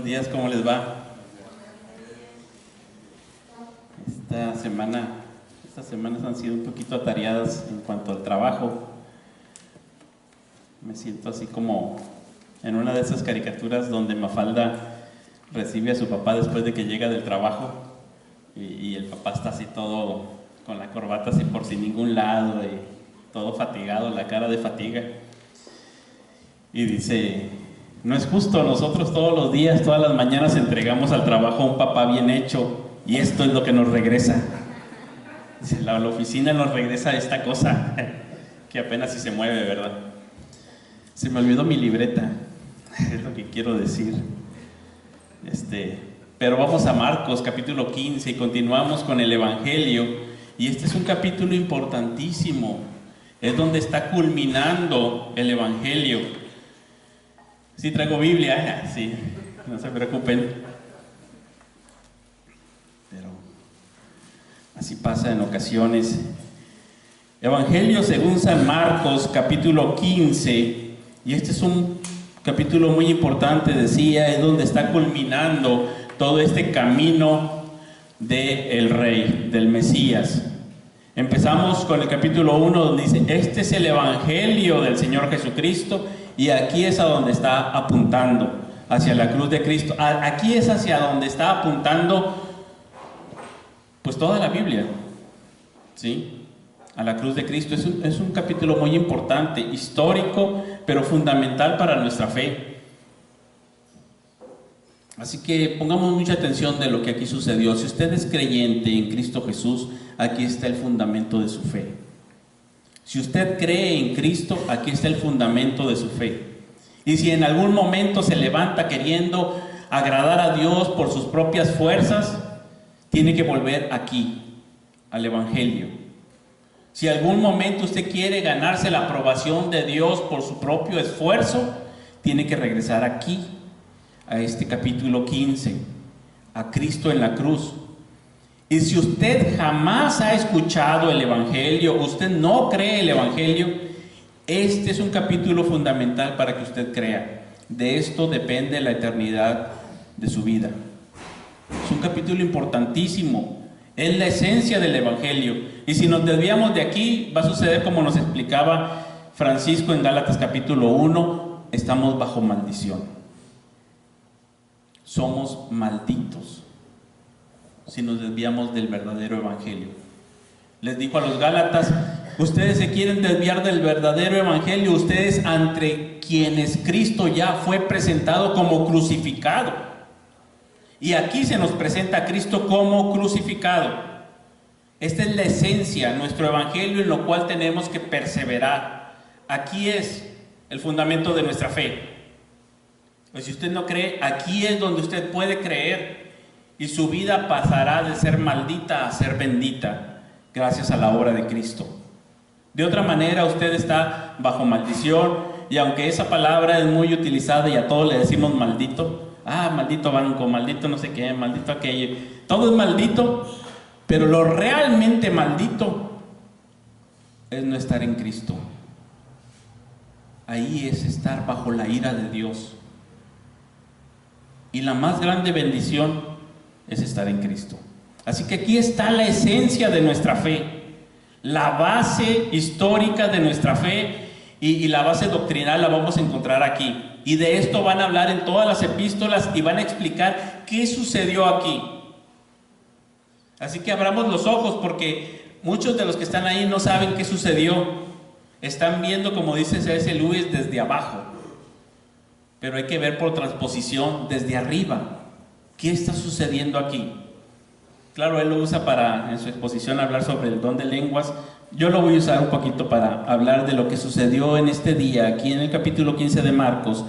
Buenos días, ¿cómo les va? Estas semanas han sido un poquito atareadas en cuanto al trabajo. Me siento así como en una de esas caricaturas donde Mafalda recibe a su papá después de que llega del trabajo y el papá está así todo con la corbata así por sin ningún lado y todo fatigado, la cara de fatiga. Y dice: no es justo, nosotros todos los días, todas las mañanas entregamos al trabajo a un papá bien hecho y esto es lo que nos regresa. Dice, la oficina nos regresa esta cosa que apenas si se mueve, ¿verdad? Se me olvidó mi libreta, es lo que quiero decir. Pero vamos a Marcos capítulo 15 y continuamos con el Evangelio, y este es un capítulo importantísimo, es donde está culminando el Evangelio. Sí traigo Biblia, sí, no se preocupen. Pero así pasa en ocasiones. Evangelio según San Marcos, capítulo 15. Y este es un capítulo muy importante, decía, es donde está culminando todo este camino del Rey, del Mesías. Empezamos con el capítulo 1, donde dice: este es el Evangelio del Señor Jesucristo. Y aquí es a donde está apuntando, hacia la cruz de Cristo. Aquí es hacia donde está apuntando pues toda la Biblia, ¿sí? A la cruz de Cristo. Es un capítulo muy importante, histórico, pero fundamental para nuestra fe. Así que pongamos mucha atención de lo que aquí sucedió. Si usted es creyente en Cristo Jesús, aquí está el fundamento de su fe. Si usted cree en Cristo, aquí está el fundamento de su fe. Y si en algún momento se levanta queriendo agradar a Dios por sus propias fuerzas, tiene que volver aquí, al Evangelio. Si en algún momento usted quiere ganarse la aprobación de Dios por su propio esfuerzo, tiene que regresar aquí, a este capítulo 15, a Cristo en la cruz. Y si usted jamás ha escuchado el Evangelio, usted no cree el Evangelio, este es un capítulo fundamental para que usted crea. De esto depende la eternidad de su vida. Es un capítulo importantísimo, es la esencia del Evangelio. Y si nos desviamos de aquí, va a suceder como nos explicaba Francisco en Gálatas capítulo 1, estamos bajo maldición. Somos malditos si nos desviamos del verdadero Evangelio. Les dijo a los Gálatas: ustedes se quieren desviar del verdadero Evangelio, ustedes ante quienes Cristo ya fue presentado como crucificado. Y aquí se nos presenta a Cristo como crucificado. Esta es la esencia, nuestro Evangelio, en lo cual tenemos que perseverar. Aquí es el fundamento de nuestra fe. Pues si usted no cree, aquí es donde usted puede creer. Y su vida pasará de ser maldita a ser bendita, gracias a la obra de Cristo. De otra manera, usted está bajo maldición, y aunque esa palabra es muy utilizada y a todos le decimos maldito, maldito banco, maldito no sé qué, maldito aquello, todo es maldito, pero lo realmente maldito es no estar en Cristo. Ahí es estar bajo la ira de Dios. Y la más grande bendición es estar en Cristo. Así que aquí está la esencia de nuestra fe, la base histórica de nuestra fe, y la base doctrinal la vamos a encontrar aquí. Y de esto van a hablar en todas las epístolas y van a explicar qué sucedió aquí. Así que abramos los ojos, porque muchos de los que están ahí no saben qué sucedió. Están viendo, como dice C.S. Lewis, desde abajo. Pero hay que ver por transposición desde arriba. ¿Qué está sucediendo aquí? Claro, él lo usa para, en su exposición, hablar sobre el don de lenguas. Yo lo voy a usar un poquito para hablar de lo que sucedió en este día, aquí en el capítulo 15 de Marcos,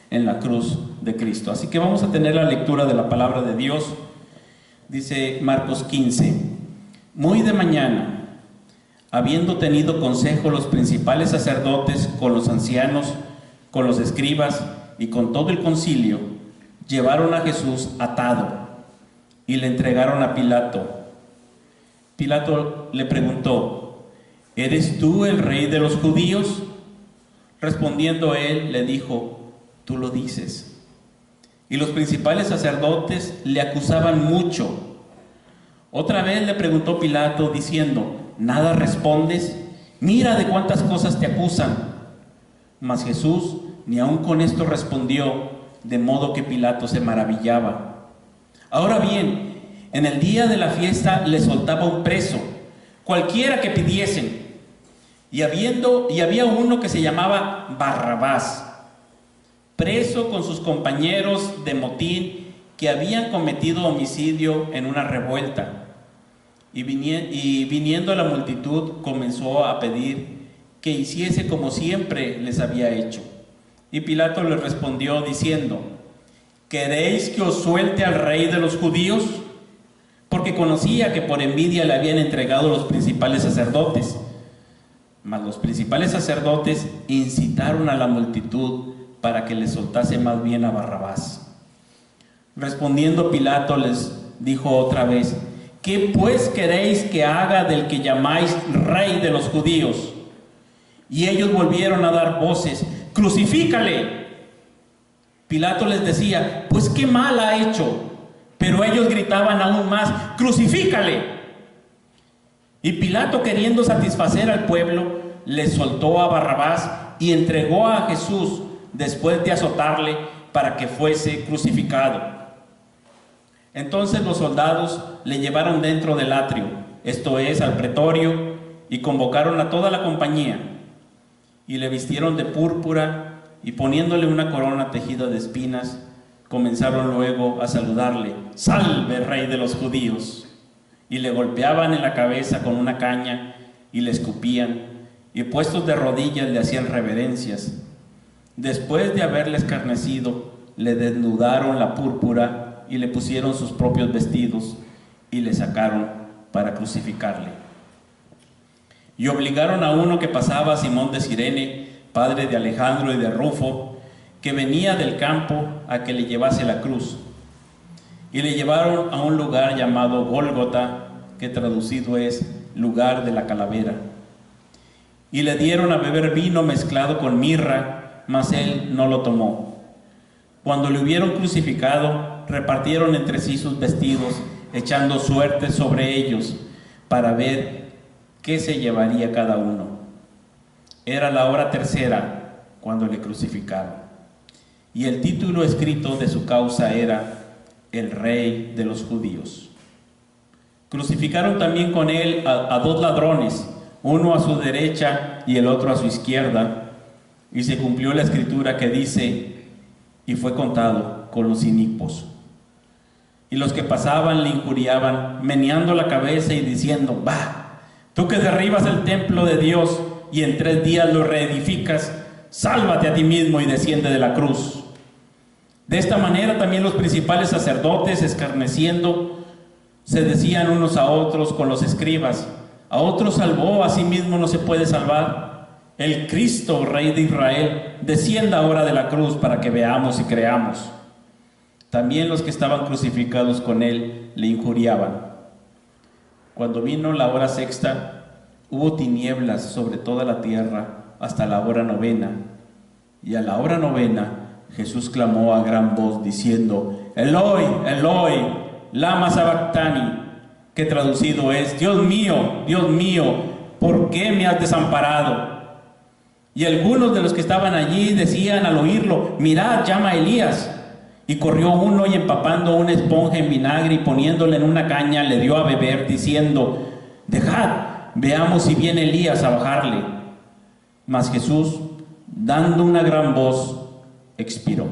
en la cruz de Cristo. Así que vamos a tener la lectura de la palabra de Dios. Dice Marcos 15: muy de mañana, habiendo tenido consejo los principales sacerdotes con los ancianos, con los escribas y con todo el concilio, llevaron a Jesús atado y le entregaron a Pilato. Pilato le preguntó: ¿eres tú el rey de los judíos? Respondiendo él, le dijo: tú lo dices. y los principales sacerdotes le acusaban mucho. Otra vez le preguntó Pilato, diciendo: ¿nada respondes? Mira de cuántas cosas te acusan. Mas Jesús ni aun con esto respondió, de modo que Pilato se maravillaba. Ahora bien, en el día de la fiesta le soltaba un preso, cualquiera que pidiesen. Y había uno que se llamaba Barrabás, preso con sus compañeros de motín que habían cometido homicidio en una revuelta. Y viniendo la multitud, comenzó a pedir que hiciese como siempre les había hecho. Y Pilato le respondió diciendo: ¿queréis que os suelte al rey de los judíos? Porque conocía que por envidia le habían entregado los principales sacerdotes. Mas los principales sacerdotes incitaron a la multitud para que le soltase más bien a Barrabás. Respondiendo Pilato les dijo otra vez: ¿qué pues queréis que haga del que llamáis rey de los judíos? Y ellos volvieron a dar voces: ¡crucifícale! Pilato les decía: pues qué mal ha hecho. Pero ellos gritaban aún más: ¡crucifícale! Y Pilato, queriendo satisfacer al pueblo, le soltó a Barrabás y entregó a Jesús después de azotarle para que fuese crucificado. Entonces los soldados le llevaron dentro del atrio, esto es, al pretorio, y convocaron a toda la compañía, y le vistieron de púrpura, y poniéndole una corona tejida de espinas, comenzaron luego a saludarle: ¡salve, rey de los judíos! Y le golpeaban en la cabeza con una caña, y le escupían, y puestos de rodillas le hacían reverencias. Después de haberle escarnecido, le desnudaron la púrpura, y le pusieron sus propios vestidos, y le sacaron para crucificarle. Y obligaron a uno que pasaba, Simón de Cirene, padre de Alejandro y de Rufo, que venía del campo, a que le llevase la cruz. Y le llevaron a un lugar llamado Gólgota, que traducido es lugar de la calavera. Y le dieron a beber vino mezclado con mirra, mas él no lo tomó. Cuando le hubieron crucificado, repartieron entre sí sus vestidos, echando suertes sobre ellos, para ver qué se llevaría cada uno. Era la hora tercera cuando le crucificaron. Y el título escrito de su causa era: el Rey de los Judíos. Crucificaron también con él a dos ladrones, uno a su derecha y el otro a su izquierda. Y se cumplió la escritura que dice: y fue contado con los inicuos. Y los que pasaban le injuriaban, meneando la cabeza y diciendo: ¡bah! Tú que derribas el templo de Dios y en 3 días lo reedificas, sálvate a ti mismo y desciende de la cruz. De esta manera también los principales sacerdotes, escarneciendo, se decían unos a otros con los escribas: a otros salvó, a sí mismo no se puede salvar. El Cristo, Rey de Israel, descienda ahora de la cruz para que veamos y creamos. También los que estaban crucificados con él le injuriaban. Cuando vino la hora sexta, hubo tinieblas sobre toda la tierra hasta la hora novena. Y a la hora novena Jesús clamó a gran voz diciendo: Eloi, Eloi, lama sabactani, que traducido es: Dios mío, ¿por qué me has desamparado? Y algunos de los que estaban allí decían al oírlo: mirad, llama a Elías. Y corrió uno y empapando una esponja en vinagre y poniéndola en una caña le dio a beber, diciendo: dejad, veamos si viene Elías a bajarle. Mas Jesús, dando una gran voz, expiró.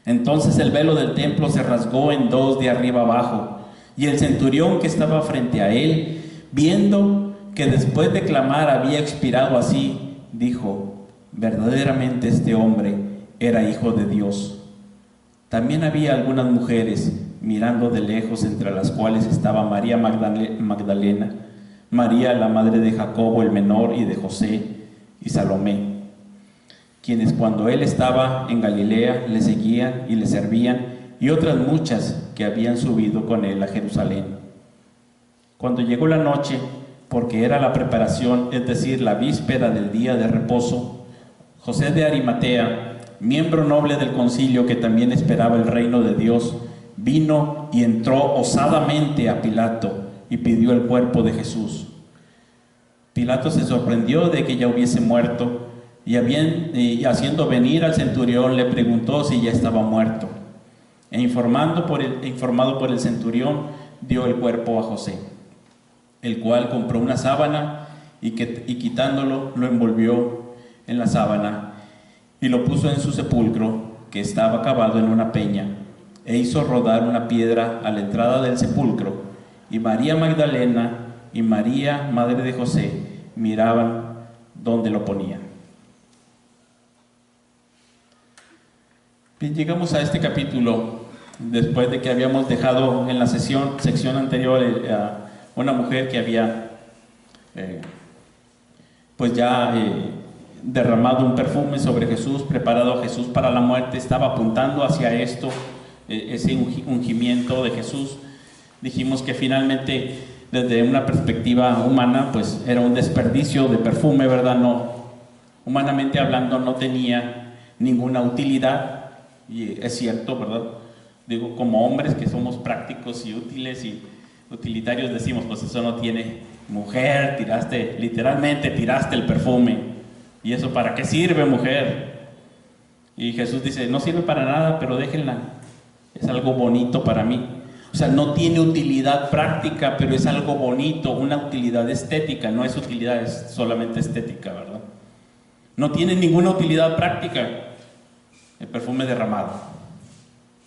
Entonces el velo del templo se rasgó en 2 de arriba abajo, y el centurión que estaba frente a él, viendo que después de clamar había expirado así, dijo: verdaderamente este hombre era hijo de Dios. También había algunas mujeres mirando de lejos, entre las cuales estaba María Magdalena, María la madre de Jacobo el menor y de José, y Salomé, quienes cuando él estaba en Galilea le seguían y le servían, y otras muchas que habían subido con él a Jerusalén. Cuando llegó la noche, porque era la preparación, es decir, la víspera del día de reposo, José de Arimatea, miembro noble del concilio que también esperaba el reino de Dios, vino y entró osadamente a Pilato y pidió el cuerpo de Jesús. Pilato se sorprendió de que ya hubiese muerto y haciendo venir al centurión le preguntó si ya estaba muerto. Informado por el centurión, dio el cuerpo a José, el cual compró una sábana y quitándolo lo envolvió en la sábana y lo puso en su sepulcro, que estaba cavado en una peña, e hizo rodar una piedra a la entrada del sepulcro. Y María Magdalena y María, madre de José, miraban dónde lo ponían. Bien, llegamos a este capítulo después de que habíamos dejado en la sección anterior a una mujer que había derramado un perfume sobre Jesús, preparado a Jesús para la muerte, estaba apuntando hacia esto, ese ungimiento de Jesús. Dijimos que finalmente, desde una perspectiva humana, pues era un desperdicio de perfume, ¿verdad? No, humanamente hablando, no tenía ninguna utilidad, y es cierto, ¿verdad? Digo, como hombres que somos prácticos y útiles y utilitarios, decimos, pues eso no tiene mujer, literalmente tiraste el perfume, ¿y eso para qué sirve, mujer? Y Jesús dice, no sirve para nada, pero déjenla, es algo bonito para mí. O sea, no tiene utilidad práctica, pero es algo bonito, una utilidad estética, no es utilidad, es solamente estética, ¿verdad? No tiene ninguna utilidad práctica el perfume derramado,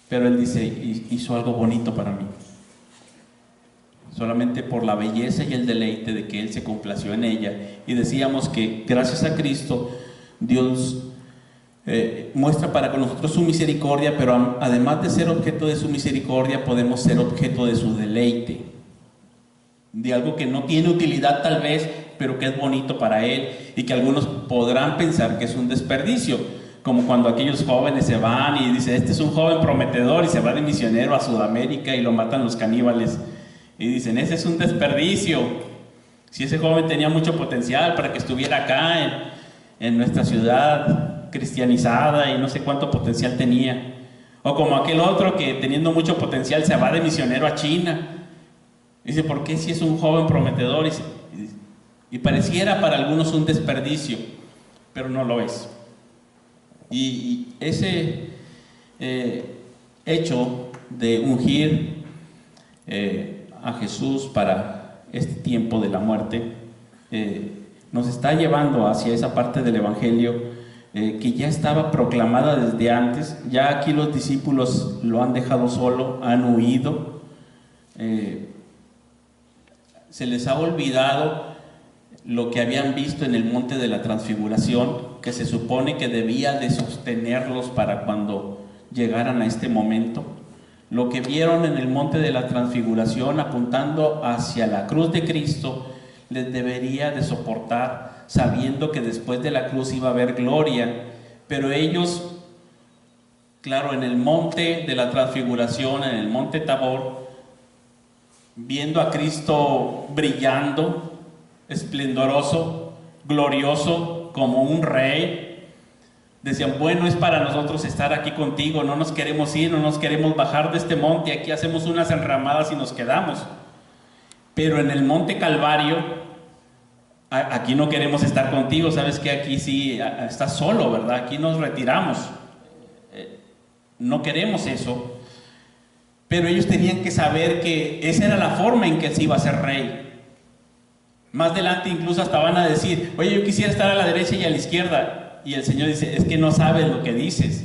pero él dice, hizo algo bonito para mí, solamente por la belleza y el deleite de que él se complació en ella. Y decíamos que gracias a Cristo Dios muestra para con nosotros su misericordia, pero además de ser objeto de su misericordia, podemos ser objeto de su deleite, de algo que no tiene utilidad tal vez, pero que es bonito para él, y que algunos podrán pensar que es un desperdicio, como cuando aquellos jóvenes se van y dicen, este es un joven prometedor, y se va de misionero a Sudamérica y lo matan los caníbales, y dicen, ese es un desperdicio. Si ese joven tenía mucho potencial para que estuviera acá en nuestra ciudad cristianizada, y no sé cuánto potencial tenía. O como aquel otro que teniendo mucho potencial se va de misionero a China. Dice, ¿por qué si es un joven prometedor? Y pareciera para algunos un desperdicio, pero no lo es. Y ese hecho de ungir a Jesús para este tiempo de la muerte nos está llevando hacia esa parte del Evangelio que ya estaba proclamada desde antes. Ya aquí los discípulos lo han dejado solo, han huido, se les ha olvidado lo que habían visto en el monte de la transfiguración, que se supone que debía de sostenerlos para cuando llegaran a este momento. Lo que vieron en el monte de la transfiguración apuntando hacia la cruz de Cristo les debería de soportar, sabiendo que después de la cruz iba a haber gloria. Pero ellos, claro, en el monte de la transfiguración, en el monte Tabor, viendo a Cristo brillando, esplendoroso, glorioso, como un rey, decían, bueno, es para nosotros estar aquí contigo, no nos queremos ir, no nos queremos bajar de este monte, aquí hacemos unas enramadas y nos quedamos. Pero en el monte Calvario, aquí no queremos estar contigo, sabes que aquí sí estás solo, ¿verdad? Aquí nos retiramos, no queremos eso. Pero ellos tenían que saber que esa era la forma en que él se iba a ser rey. Más adelante incluso hasta van a decir, oye, yo quisiera estar a la derecha y a la izquierda. Y el Señor dice, es que no sabes lo que dices.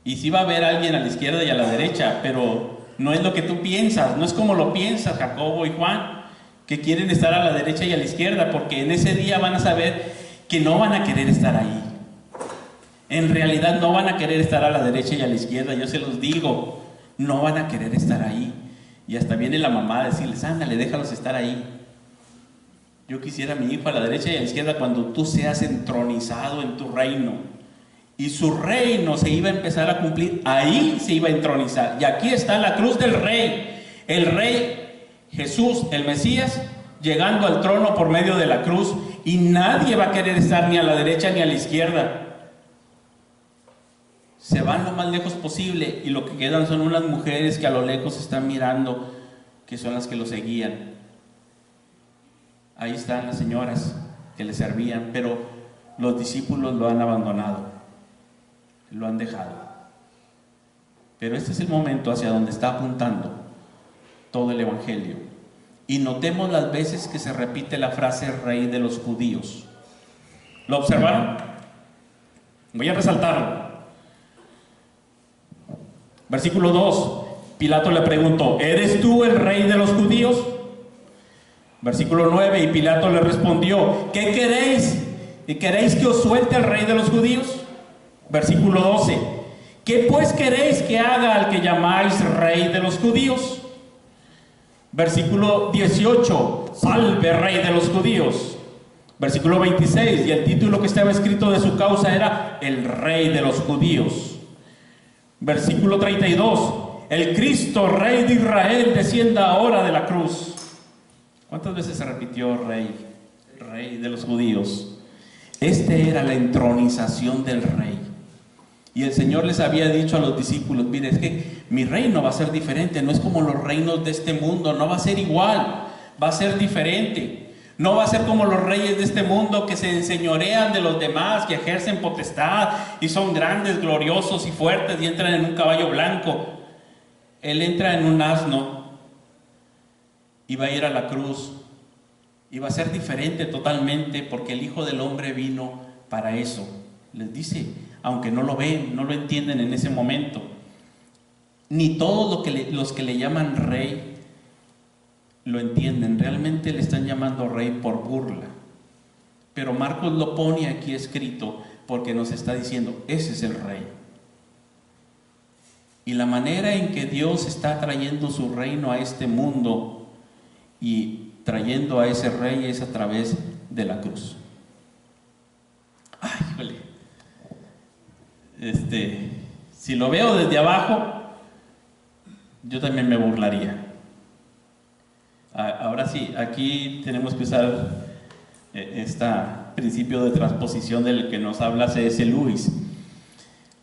Y sí va a haber alguien a la izquierda y a la derecha, pero no es lo que tú piensas, no es como lo piensas Jacobo y Juan, que quieren estar a la derecha y a la izquierda, porque en ese día van a saber que no van a querer estar ahí. En realidad no van a querer estar a la derecha y a la izquierda, yo se los digo, no van a querer estar ahí. Y hasta viene la mamá a decirles, ándale, déjalos estar ahí. Yo quisiera a mi hijo a la derecha y a la izquierda cuando tú seas entronizado en tu reino. Y su reino se iba a empezar a cumplir, ahí se iba a entronizar. Y aquí está la cruz del rey. El rey Jesús, el Mesías, llegando al trono por medio de la cruz. Y nadie va a querer estar ni a la derecha ni a la izquierda. se van lo más lejos posible y lo que quedan son unas mujeres que a lo lejos están mirando, que son las que lo seguían. Ahí están las señoras que le servían, pero los discípulos lo han abandonado, lo han dejado. Pero este es el momento hacia donde está apuntando todo el Evangelio. Y notemos las veces que se repite la frase Rey de los judíos. ¿Lo observaron? Voy a resaltarlo. Versículo 2. Pilato le preguntó: ¿eres tú el Rey de los judíos? Versículo 9. Y Pilato le respondió: ¿qué queréis? ¿Y queréis que os suelte el Rey de los judíos? Versículo 12. ¿Qué pues queréis que haga al que llamáis Rey de los judíos? Versículo 18. Salve, Rey de los judíos. Versículo 26. Y el título que estaba escrito de su causa era el Rey de los judíos. Versículo 32. El Cristo, Rey de Israel, descienda ahora de la cruz. ¿Cuántas veces se repitió Rey? Rey de los judíos. Este era la entronización del Rey. Y el Señor les había dicho a los discípulos: mire, es que mi reino va a ser diferente, no es como los reinos de este mundo, no va a ser igual, va a ser diferente. No va a ser como los reyes de este mundo que se enseñorean de los demás, que ejercen potestad y son grandes, gloriosos y fuertes y entran en un caballo blanco. Él entra en un asno y va a ir a la cruz y va a ser diferente totalmente, porque el Hijo del Hombre vino para eso. Les dice, aunque no lo ven, no lo entienden en ese momento. Ni todos los que le llaman rey lo entienden. Realmente le están llamando rey por burla. Pero Marcos lo pone aquí escrito porque nos está diciendo: ese es el rey. Y la manera en que Dios está trayendo su reino a este mundo y trayendo a ese rey es a través de la cruz. Ay, híjole. Si lo veo desde abajo, yo también me burlaría. Ahora sí, aquí tenemos que usar este principio de transposición del que nos habla C.S. Lewis.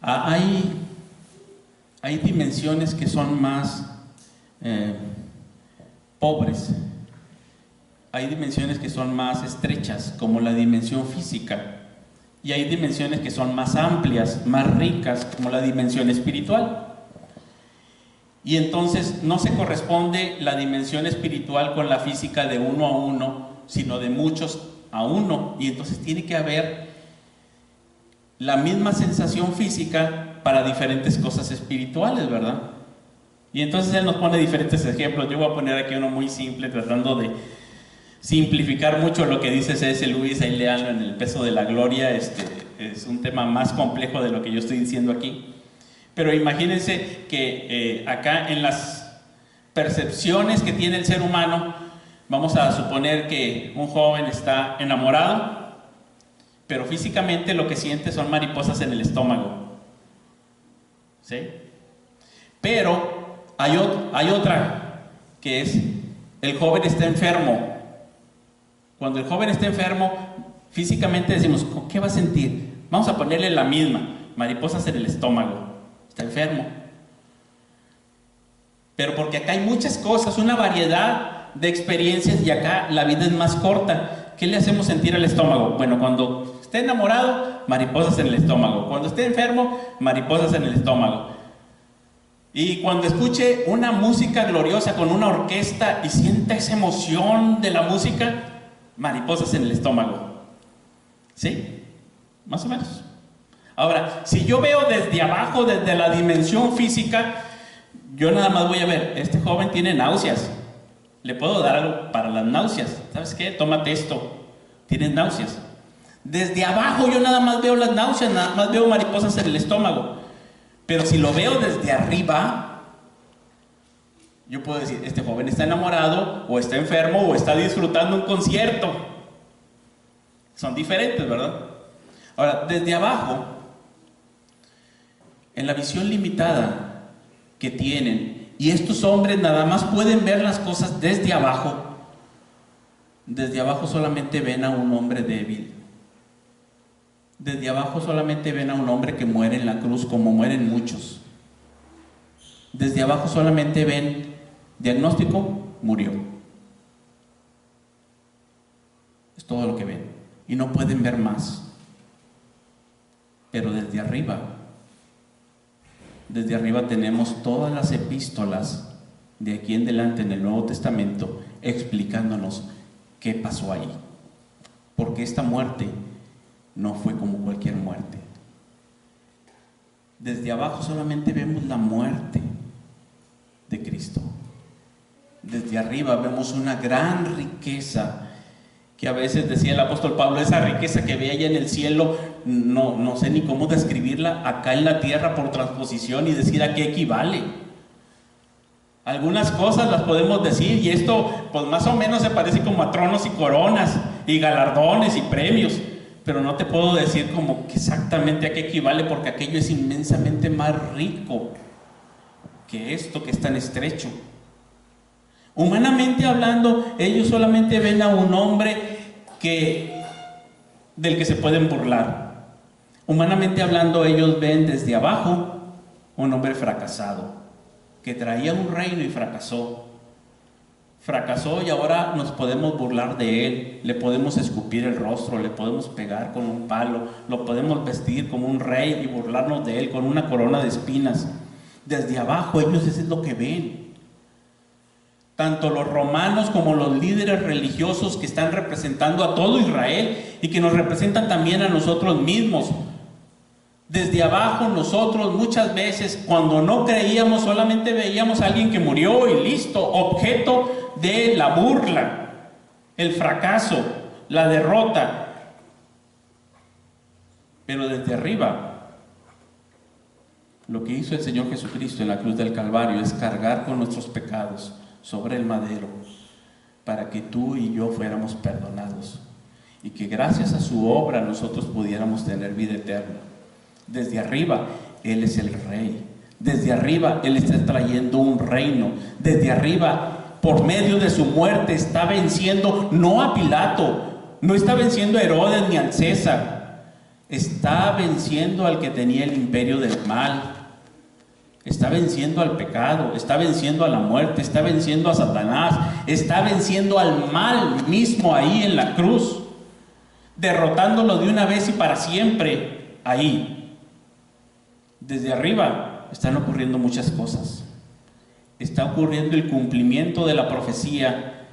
Hay dimensiones que son más pobres, hay dimensiones que son más estrechas, como la dimensión física, y hay dimensiones que son más amplias, más ricas, como la dimensión espiritual. Y entonces no se corresponde la dimensión espiritual con la física de uno a uno, sino de muchos a uno. Y entonces tiene que haber la misma sensación física para diferentes cosas espirituales, ¿verdad? Y entonces él nos pone diferentes ejemplos. Yo voy a poner aquí uno muy simple, tratando de simplificar mucho lo que dice C.S. Lewis. Ahí leanlo en El peso de la gloria. Es un tema más complejo de lo que yo estoy diciendo aquí. Pero imagínense que acá en las percepciones que tiene el ser humano, vamos a suponer que un joven está enamorado, pero físicamente lo que siente son mariposas en el estómago, ¿sí? Pero hay otra, que es: el joven está enfermo. Cuando el joven está enfermo, físicamente decimos: ¿qué va a sentir? Vamos a ponerle la misma, mariposas en el estómago. Está enfermo. Pero porque acá hay muchas cosas, una variedad de experiencias, y acá la vida es más corta. ¿Qué le hacemos sentir al estómago? Bueno, cuando esté enamorado, mariposas en el estómago. Cuando esté enfermo, mariposas en el estómago. Y cuando escuche una música gloriosa con una orquesta y sienta esa emoción de la música, mariposas en el estómago. ¿Sí? Más o menos. Ahora, si yo veo desde abajo, desde la dimensión física, yo nada más voy a ver: este joven tiene náuseas, le puedo dar algo para las náuseas. ¿Sabes qué? Tómate esto, tienes náuseas. Desde abajo yo nada más veo las náuseas, nada más veo mariposas en el estómago. Pero si lo veo desde arriba, yo puedo decir: este joven está enamorado, o está enfermo, o está disfrutando un concierto. Son diferentes, ¿verdad? Ahora, desde abajo, en la visión limitada que tienen, y estos hombres nada más pueden ver las cosas desde abajo solamente ven a un hombre débil. Desde abajo solamente ven a un hombre que muere en la cruz, como mueren muchos. Desde abajo solamente ven, diagnóstico, murió. Es todo lo que ven. Y no pueden ver más. Pero desde arriba tenemos todas las epístolas de aquí en adelante en el Nuevo Testamento explicándonos qué pasó ahí. Porque esta muerte no fue como cualquier muerte. Desde abajo solamente vemos la muerte de Cristo. Desde arriba vemos una gran riqueza que a veces decía el apóstol Pablo, esa riqueza que ve allá en el cielo, no sé ni cómo describirla acá en la tierra por transposición y decir a qué equivale. Algunas cosas las podemos decir y esto pues más o menos se parece como a tronos y coronas y galardones y premios, pero no te puedo decir como que exactamente a qué equivale, porque aquello es inmensamente más rico que esto que es tan estrecho. Humanamente hablando, ellos solamente ven a un hombre del que se pueden burlar. Humanamente hablando, ellos ven desde abajo un hombre fracasado, que traía un reino y fracasó. Fracasó y ahora nos podemos burlar de él, le podemos escupir el rostro, le podemos pegar con un palo, lo podemos vestir como un rey y burlarnos de él con una corona de espinas. Desde abajo ellos eso es lo que ven. Tanto los romanos como los líderes religiosos que están representando a todo Israel y que nos representan también a nosotros mismos. Desde abajo nosotros muchas veces cuando no creíamos solamente veíamos a alguien que murió y listo, objeto de la burla, el fracaso, la derrota. Pero desde arriba lo que hizo el Señor Jesucristo en la cruz del Calvario es cargar con nuestros pecados sobre el madero para que tú y yo fuéramos perdonados y que gracias a su obra nosotros pudiéramos tener vida eterna. Desde arriba Él es el Rey, desde arriba Él está trayendo un reino, desde arriba por medio de su muerte está venciendo no a Pilato, no está venciendo a Herodes ni al César, está venciendo al que tenía el imperio del mal. Está venciendo al pecado, está venciendo a la muerte, está venciendo a Satanás, está venciendo al mal mismo ahí en la cruz, derrotándolo de una vez y para siempre ahí. Desde arriba están ocurriendo muchas cosas. Está ocurriendo el cumplimiento de la profecía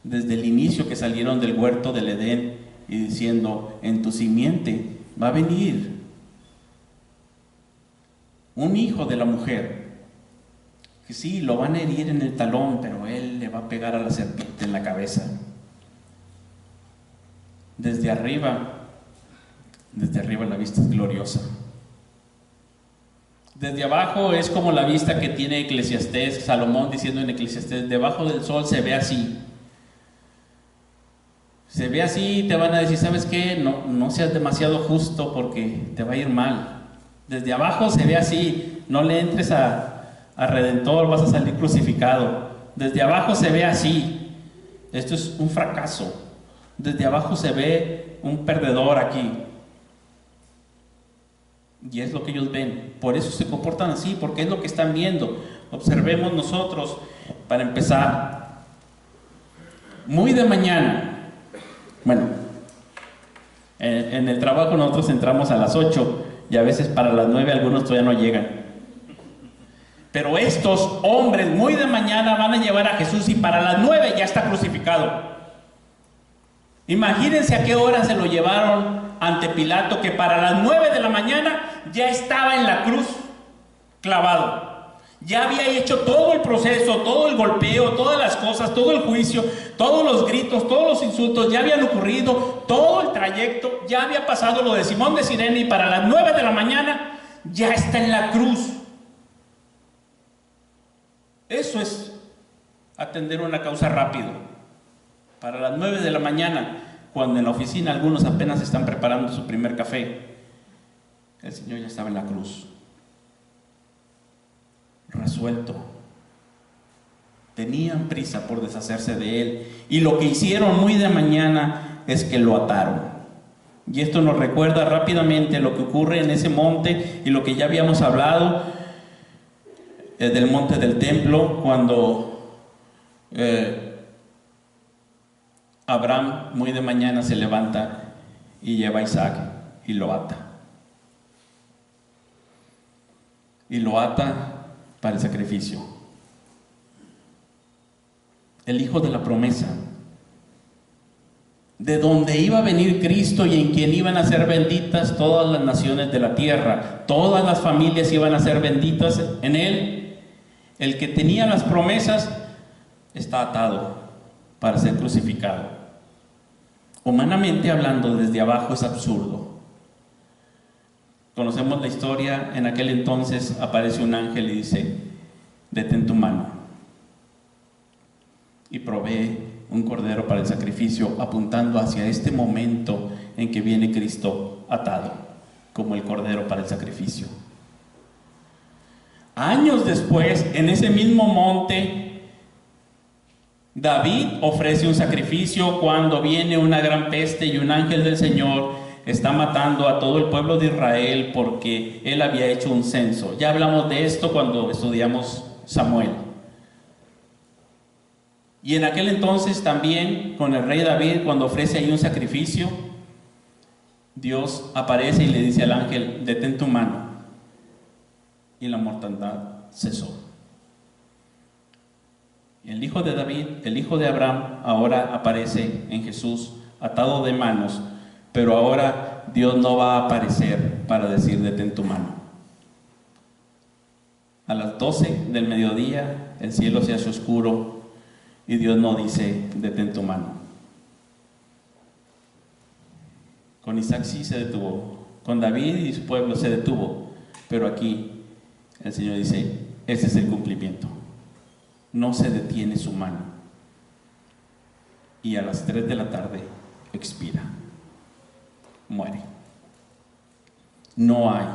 desde el inicio que salieron del huerto del Edén y diciendo, en tu simiente va a venir un hijo de la mujer, que sí, lo van a herir en el talón, pero él le va a pegar a la serpiente en la cabeza. Desde arriba la vista es gloriosa. Desde abajo es como la vista que tiene Eclesiastés, Salomón diciendo en Eclesiastés, debajo del sol se ve así. Se ve así y te van a decir, ¿sabes qué? No seas demasiado justo porque te va a ir mal. Desde abajo se ve así, no le entres a Redentor, vas a salir crucificado. Desde abajo se ve así, esto es un fracaso. Desde abajo se ve un perdedor aquí. Y es lo que ellos ven, por eso se comportan así, porque es lo que están viendo. Observemos nosotros, para empezar, muy de mañana, bueno, en el trabajo nosotros entramos a las 8 y a veces para las 9 algunos todavía no llegan. Pero estos hombres muy de mañana van a llevar a Jesús y para las 9 ya está crucificado. Imagínense a qué hora se lo llevaron ante Pilato, que para las 9 de la mañana ya estaba en la cruz clavado. Ya había hecho todo el proceso, todo el golpeo, todas las cosas, todo el juicio, todos los gritos, todos los insultos, ya habían ocurrido, todo el trayecto, ya había pasado lo de Simón de Cirene y para las 9 de la mañana ya está en la cruz. Eso es atender una causa rápido. Para las 9 de la mañana, cuando en la oficina algunos apenas están preparando su primer café, el Señor ya estaba en la cruz. Resuelto. Tenían prisa por deshacerse de él y lo que hicieron muy de mañana es que lo ataron. Y esto nos recuerda rápidamente lo que ocurre en ese monte y lo que ya habíamos hablado del monte del templo, cuando Abraham muy de mañana se levanta y lleva a Isaac y lo ata. Y lo ata para el sacrificio. El hijo de la promesa, de donde iba a venir Cristo y en quien iban a ser benditas todas las naciones de la tierra, todas las familias iban a ser benditas en él. El que tenía las promesas está atado para ser crucificado. Humanamente hablando, desde abajo es absurdo. Conocemos la historia. En aquel entonces aparece un ángel y dice: detén tu mano, y provee un cordero para el sacrificio, apuntando hacia este momento en que viene Cristo atado como el cordero para el sacrificio. Años después, en ese mismo monte, David ofrece un sacrificio cuando viene una gran peste y un ángel del Señor está matando a todo el pueblo de Israel porque él había hecho un censo. Ya hablamos de esto cuando estudiamos Samuel. Y en aquel entonces también, con el rey David, cuando ofrece ahí un sacrificio, Dios aparece y le dice al ángel: detén tu mano. Y la mortandad cesó. El hijo de David, el hijo de Abraham, ahora aparece en Jesús atado de manos, pero ahora Dios no va a aparecer para decir: detén tu mano. A las 12 del mediodía el cielo se hace oscuro y Dios no dice: detén tu mano. Con Isaac sí se detuvo, con David y su pueblo se detuvo, pero aquí el Señor dice: ese es el cumplimiento. No se detiene su mano. Y a las 3 de la tarde expira, muere. No hay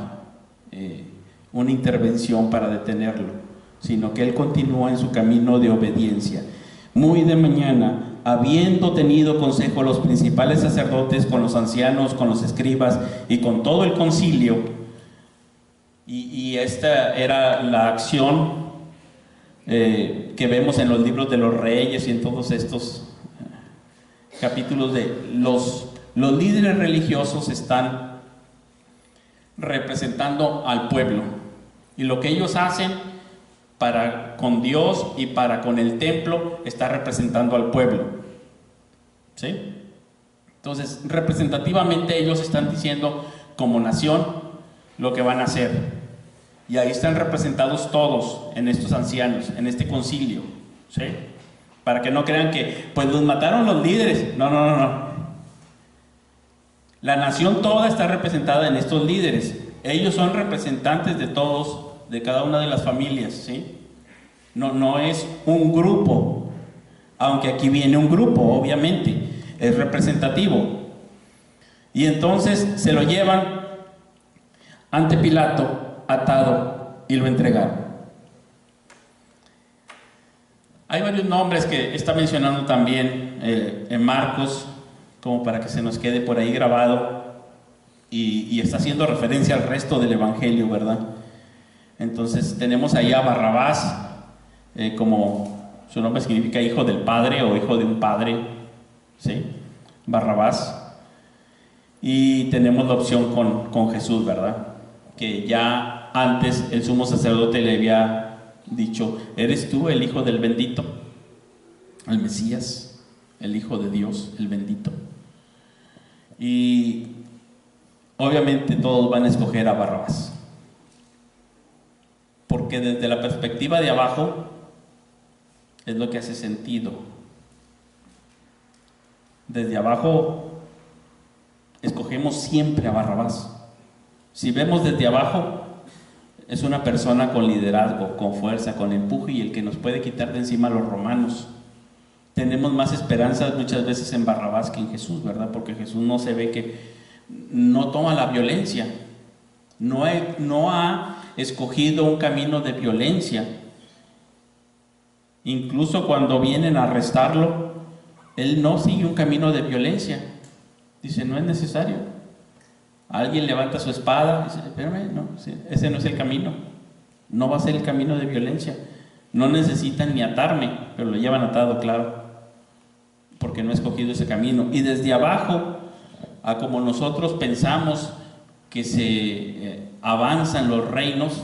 una intervención para detenerlo, sino que él continúa en su camino de obediencia. Muy de mañana, habiendo tenido consejo los principales sacerdotes con los ancianos, con los escribas y con todo el concilio, y esta era la acción que vemos en los libros de los reyes y en todos estos capítulos de los líderes religiosos están representando al pueblo, y lo que ellos hacen para con Dios y para con el templo está representando al pueblo, ¿sí? Entonces, representativamente ellos están diciendo como nación lo que van a hacer, y ahí están representados todos en estos ancianos, en este concilio, ¿sí? Para que no crean que pues los mataron los líderes. No. La nación toda está representada en estos líderes. Ellos son representantes de todos, de cada una de las familias, ¿sí? No es un grupo, aunque aquí viene un grupo, obviamente, es representativo. Y entonces se lo llevan ante Pilato atado y lo entregaron. Hay varios nombres que está mencionando también en Marcos, como para que se nos quede por ahí grabado, y está haciendo referencia al resto del Evangelio, ¿verdad? Entonces tenemos ahí a Barrabás, como su nombre significa hijo del padre o hijo de un padre, ¿sí? Barrabás. Y tenemos la opción con Jesús, ¿verdad? Que ya antes el sumo sacerdote le había dicho: ¿eres tú el hijo del bendito? El Mesías, el hijo de Dios, el bendito. Y obviamente todos van a escoger a Barrabás, porque desde la perspectiva de abajo es lo que hace sentido. Desde abajo escogemos siempre a Barrabás. Si vemos desde abajo, es una persona con liderazgo, con fuerza, con empuje, y el que nos puede quitar de encima a los romanos. Tenemos más esperanzas muchas veces en Barrabás que en Jesús, ¿verdad? Porque Jesús no se ve que no toma la violencia, no ha escogido un camino de violencia. Incluso cuando vienen a arrestarlo, él no sigue un camino de violencia. Dice: no es necesario. Alguien levanta su espada y dice, espérame, no, ese no es el camino. No va a ser el camino de violencia. No necesitan ni atarme, pero lo llevan atado, claro, porque no he escogido ese camino. Y desde abajo, a como nosotros pensamos que se avanzan los reinos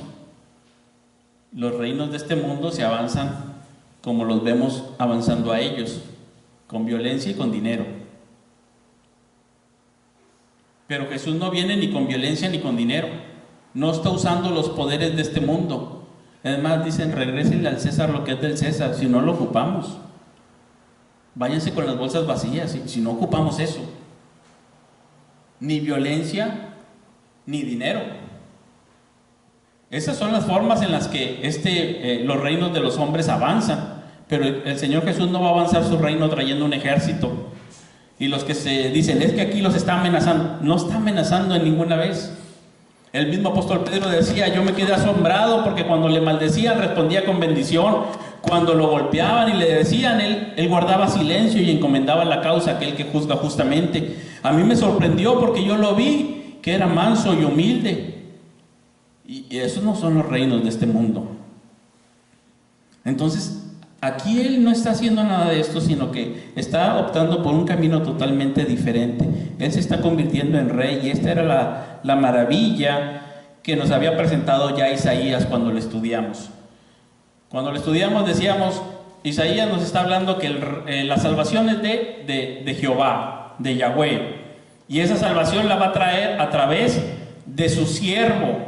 de este mundo se avanzan como los vemos avanzando a ellos, con violencia y con dinero. Pero Jesús no viene ni con violencia ni con dinero. No está usando los poderes de este mundo. Además dicen, regrésenle al César lo que es del César, si no lo ocupamos. Váyanse con las bolsas vacías, si no ocupamos eso. Ni violencia, ni dinero. Esas son las formas en las que los reinos de los hombres avanzan. Pero el Señor Jesús no va a avanzar su reino trayendo un ejército. Y los que se dicen, es que aquí los está amenazando, no está amenazando en ninguna vez. El mismo apóstol Pedro decía, yo me quedé asombrado porque cuando le maldecían respondía con bendición. Cuando lo golpeaban y le decían, él guardaba silencio y encomendaba la causa a aquel que juzga justamente. A mí me sorprendió porque yo lo vi, que era manso y humilde. Y esos no son los reinos de este mundo. Entonces, aquí él no está haciendo nada de esto, sino que está optando por un camino totalmente diferente. Él se está convirtiendo en rey y esta era la maravilla que nos había presentado ya Isaías cuando lo estudiamos. Cuando lo estudiamos decíamos, Isaías nos está hablando que la salvación es de Jehová, de Yahweh. Y esa salvación la va a traer a través de su siervo,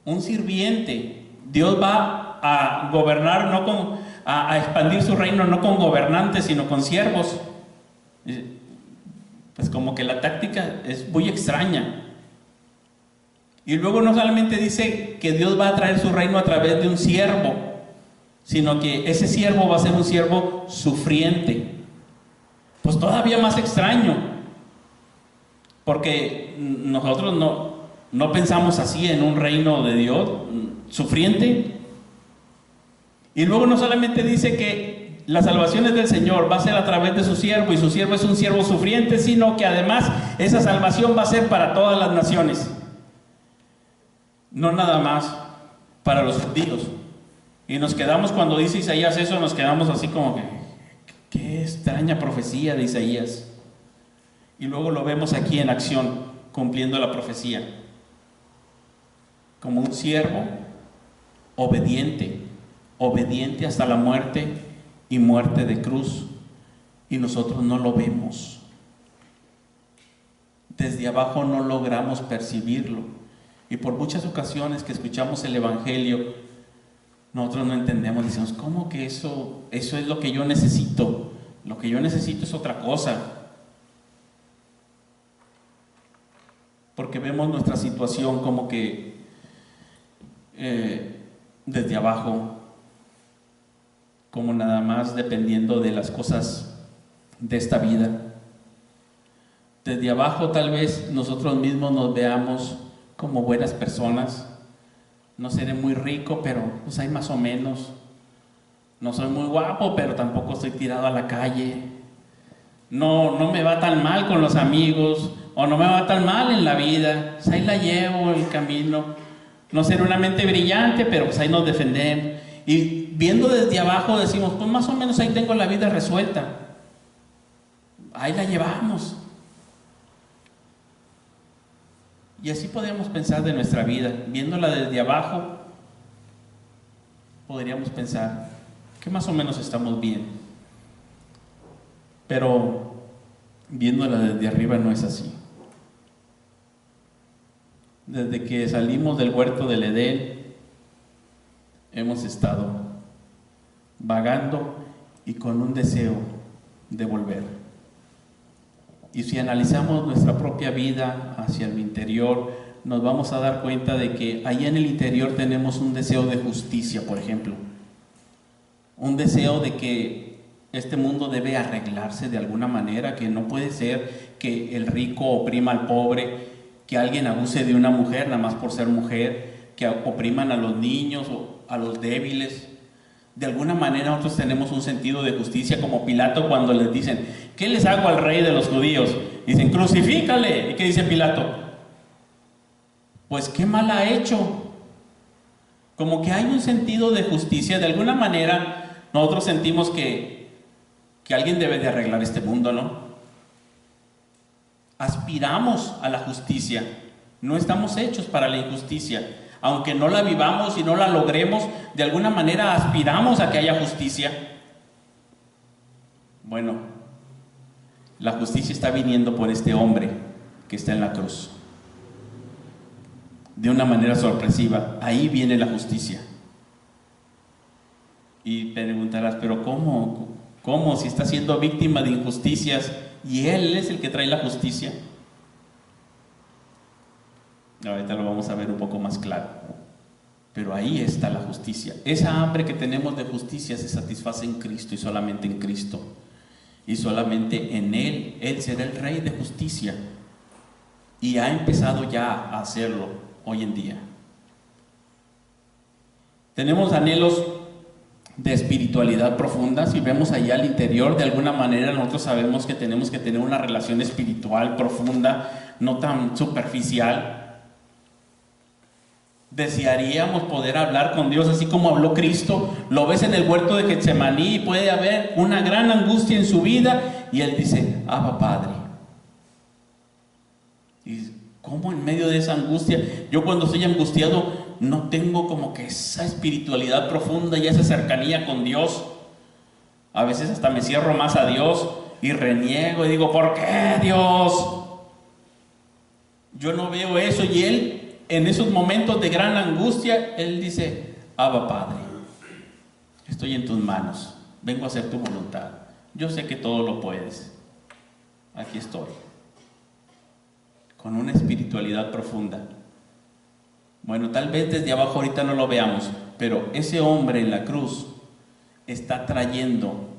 un sirviente. Dios va a gobernar, a expandir su reino no con gobernantes, sino con siervos. Pues como que la táctica es muy extraña. Y luego no solamente dice que Dios va a traer su reino a través de un siervo, sino que ese siervo va a ser un siervo sufriente. Pues todavía más extraño, porque nosotros no pensamos así en un reino de Dios sufriente. Y luego no solamente dice que la salvación es del Señor, va a ser a través de su siervo, y su siervo es un siervo sufriente, sino que además esa salvación va a ser para todas las naciones, no nada más para los judíos. Y nos quedamos, cuando dice Isaías eso, nos quedamos así como que, qué extraña profecía de Isaías. Y luego lo vemos aquí en acción, cumpliendo la profecía, como un siervo obediente hasta la muerte y muerte de cruz, y nosotros no lo vemos. Desde abajo no logramos percibirlo, y por muchas ocasiones que escuchamos el Evangelio, nosotros no entendemos, decimos, ¿cómo que eso es lo que yo necesito? Lo que yo necesito es otra cosa. Porque vemos nuestra situación como que desde abajo, como nada más dependiendo de las cosas de esta vida. Desde abajo tal vez nosotros mismos nos veamos como buenas personas. No seré muy rico, pero pues hay más o menos. No soy muy guapo, pero tampoco estoy tirado a la calle. No me va tan mal con los amigos, o no me va tan mal en la vida. Pues ahí la llevo el camino. No seré una mente brillante, pero pues ahí nos defendemos. Y viendo desde abajo decimos, pues más o menos ahí tengo la vida resuelta. Ahí la llevamos. Y así podemos pensar de nuestra vida. Viéndola desde abajo, podríamos pensar que más o menos estamos bien. Pero viéndola desde arriba no es así. Desde que salimos del huerto del Edén, hemos estado vagando y con un deseo de volver. Y si analizamos nuestra propia vida hacia el interior, nos vamos a dar cuenta de que allá en el interior tenemos un deseo de justicia, por ejemplo. Un deseo de que este mundo debe arreglarse de alguna manera, que no puede ser que el rico oprima al pobre, que alguien abuse de una mujer nada más por ser mujer, que opriman a los niños o a los débiles. De alguna manera nosotros tenemos un sentido de justicia como Pilato cuando les dicen, ¿qué les hago al rey de los judíos? Dicen, crucifícale. ¿Y qué dice Pilato? Pues qué mal ha hecho. Como que hay un sentido de justicia. De alguna manera nosotros sentimos que alguien debe de arreglar este mundo, ¿no? Aspiramos a la justicia. No estamos hechos para la injusticia. Aunque no la vivamos y no la logremos, de alguna manera aspiramos a que haya justicia. Bueno, la justicia está viniendo por este hombre que está en la cruz. De una manera sorpresiva, ahí viene la justicia. Y preguntarás, ¿pero cómo? ¿Cómo? Si está siendo víctima de injusticias y Él es el que trae la justicia. Ahorita lo vamos a ver un poco más claro. Pero ahí está la justicia. Esa hambre que tenemos de justicia se satisface en Cristo y solamente en Cristo. Y solamente en Él. Él será el Rey de justicia. Y ha empezado ya a hacerlo hoy en día. Tenemos anhelos de espiritualidad profunda. Si vemos allá al interior, de alguna manera nosotros sabemos que tenemos que tener una relación espiritual profunda, no tan superficial. Desearíamos poder hablar con Dios así como habló Cristo. Lo ves en el huerto de Getsemaní y puede haber una gran angustia en su vida y Él dice, Abba Padre. Y ¿cómo en medio de esa angustia? Yo cuando estoy angustiado no tengo como que esa espiritualidad profunda y esa cercanía con Dios. A veces hasta me cierro más a Dios y reniego y digo, ¿por qué, Dios? Yo no veo eso. Y Él, en esos momentos de gran angustia, Él dice, Abba Padre, estoy en tus manos, vengo a hacer tu voluntad. Yo sé que todo lo puedes. Aquí estoy. Con una espiritualidad profunda. Bueno, tal vez desde abajo ahorita no lo veamos, pero ese hombre en la cruz está trayendo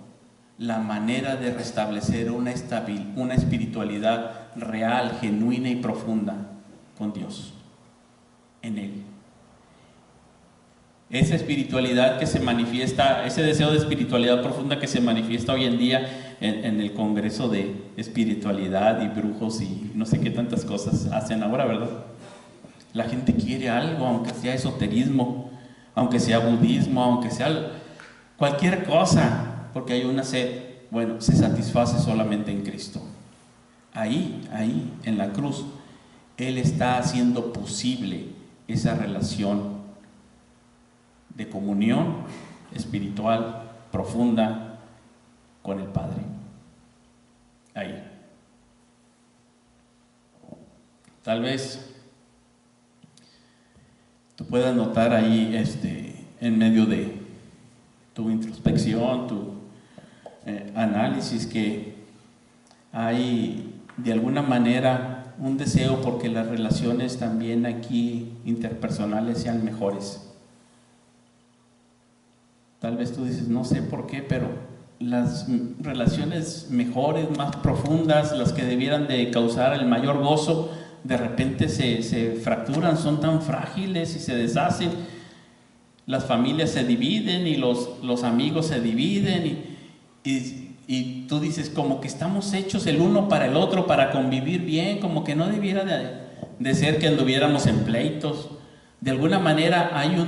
la manera de restablecer una espiritualidad real, genuina y profunda con Dios, en Él. Esa espiritualidad que se manifiesta, ese deseo de espiritualidad profunda que se manifiesta hoy en día en el Congreso de Espiritualidad y brujos y no sé qué tantas cosas hacen ahora, ¿verdad? La gente quiere algo, aunque sea esoterismo, aunque sea budismo, aunque sea cualquier cosa, porque hay una sed. Bueno, se satisface solamente en Cristo. Ahí, en la cruz, Él está haciendo posible esa relación de comunión espiritual profunda con el Padre. Ahí. Tal vez tú puedas notar ahí en medio de tu introspección, tu análisis, que hay de alguna manera un deseo porque las relaciones también aquí interpersonales sean mejores. Tal vez tú dices, no sé por qué, pero las relaciones mejores, más profundas, las que debieran de causar el mayor gozo, de repente se fracturan, son tan frágiles y se deshacen. Las familias se dividen y los amigos se dividen y tú dices, como que estamos hechos el uno para el otro, para convivir bien, como que no debiera de ser que anduviéramos en pleitos. De alguna manera hay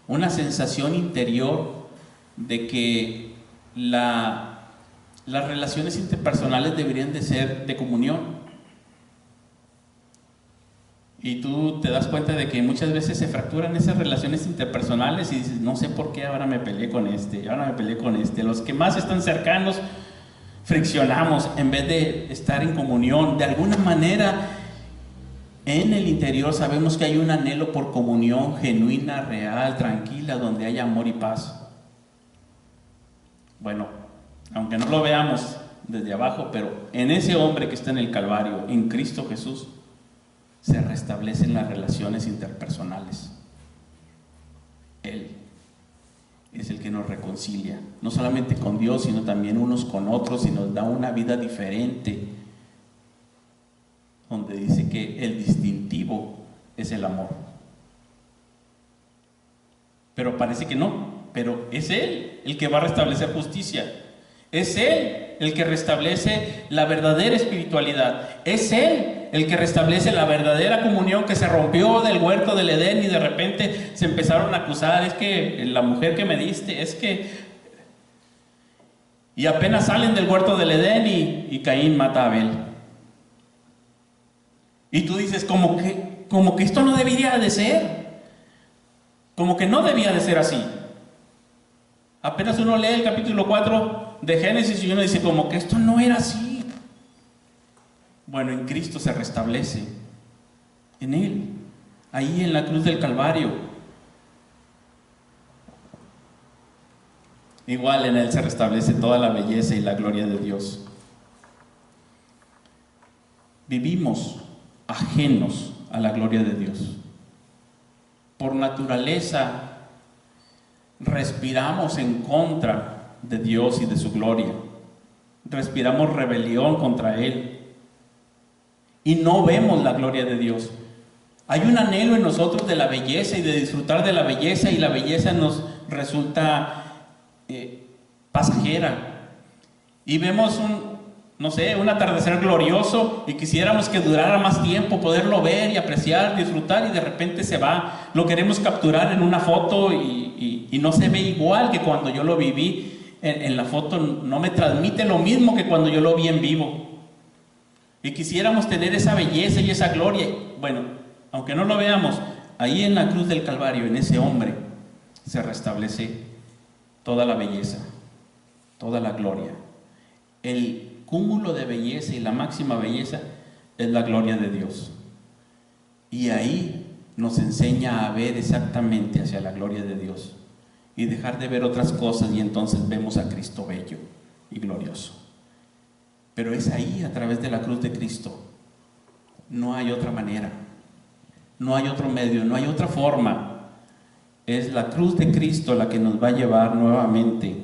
una sensación interior de que las relaciones interpersonales deberían de ser de comunión. Y tú te das cuenta de que muchas veces se fracturan esas relaciones interpersonales y dices, no sé por qué ahora me peleé con ahora me peleé con este. Los que más están cercanos friccionamos en vez de estar en comunión. De alguna manera, en el interior sabemos que hay un anhelo por comunión genuina, real, tranquila, donde haya amor y paz. Bueno, aunque no lo veamos desde abajo, pero en ese hombre que está en el Calvario, en Cristo Jesús, se restablecen las relaciones interpersonales. Él es el que nos reconcilia, no solamente con Dios, sino también unos con otros, y nos da una vida diferente, donde dice que el distintivo es el amor. Pero parece que no, pero es Él el que va a restablecer justicia. Es Él el que restablece la verdadera espiritualidad. Es Él el que restablece la verdadera comunión que se rompió del huerto del Edén y de repente se empezaron a acusar. Es que la mujer que me diste, es que... Y apenas salen del huerto del Edén y Caín mata a Abel. Y tú dices, como que esto no debería de ser. Como que no debía de ser así. Apenas uno lee el capítulo 4 de Génesis y uno dice, como que esto no era así. Bueno, en Cristo se restablece. En Él. Ahí en la cruz del Calvario. Igual en Él se restablece toda la belleza y la gloria de Dios. Vivimos ajenos a la gloria de Dios. Por naturaleza respiramos en contra de Dios y de su gloria. Respiramos rebelión contra Él. Y no vemos la gloria de Dios. Hay un anhelo en nosotros de la belleza y de disfrutar de la belleza, y la belleza nos resulta pasajera. Y vemos un atardecer glorioso y quisiéramos que durara más tiempo, poderlo ver y apreciar, disfrutar, y de repente se va. Lo queremos capturar en una foto y no se ve igual que cuando yo lo viví. En la foto no me transmite lo mismo que cuando yo lo vi en vivo. Y quisiéramos tener esa belleza y esa gloria. Bueno, aunque no lo veamos, ahí en la cruz del Calvario, en ese hombre, se restablece toda la belleza, toda la gloria. El cúmulo de belleza y la máxima belleza es la gloria de Dios. Y ahí nos enseña a ver exactamente hacia la gloria de Dios y dejar de ver otras cosas, y entonces vemos a Cristo bello y glorioso. Pero es ahí, a través de la cruz de Cristo. No hay otra manera, no hay otro medio, no hay otra forma. Es la cruz de Cristo la que nos va a llevar nuevamente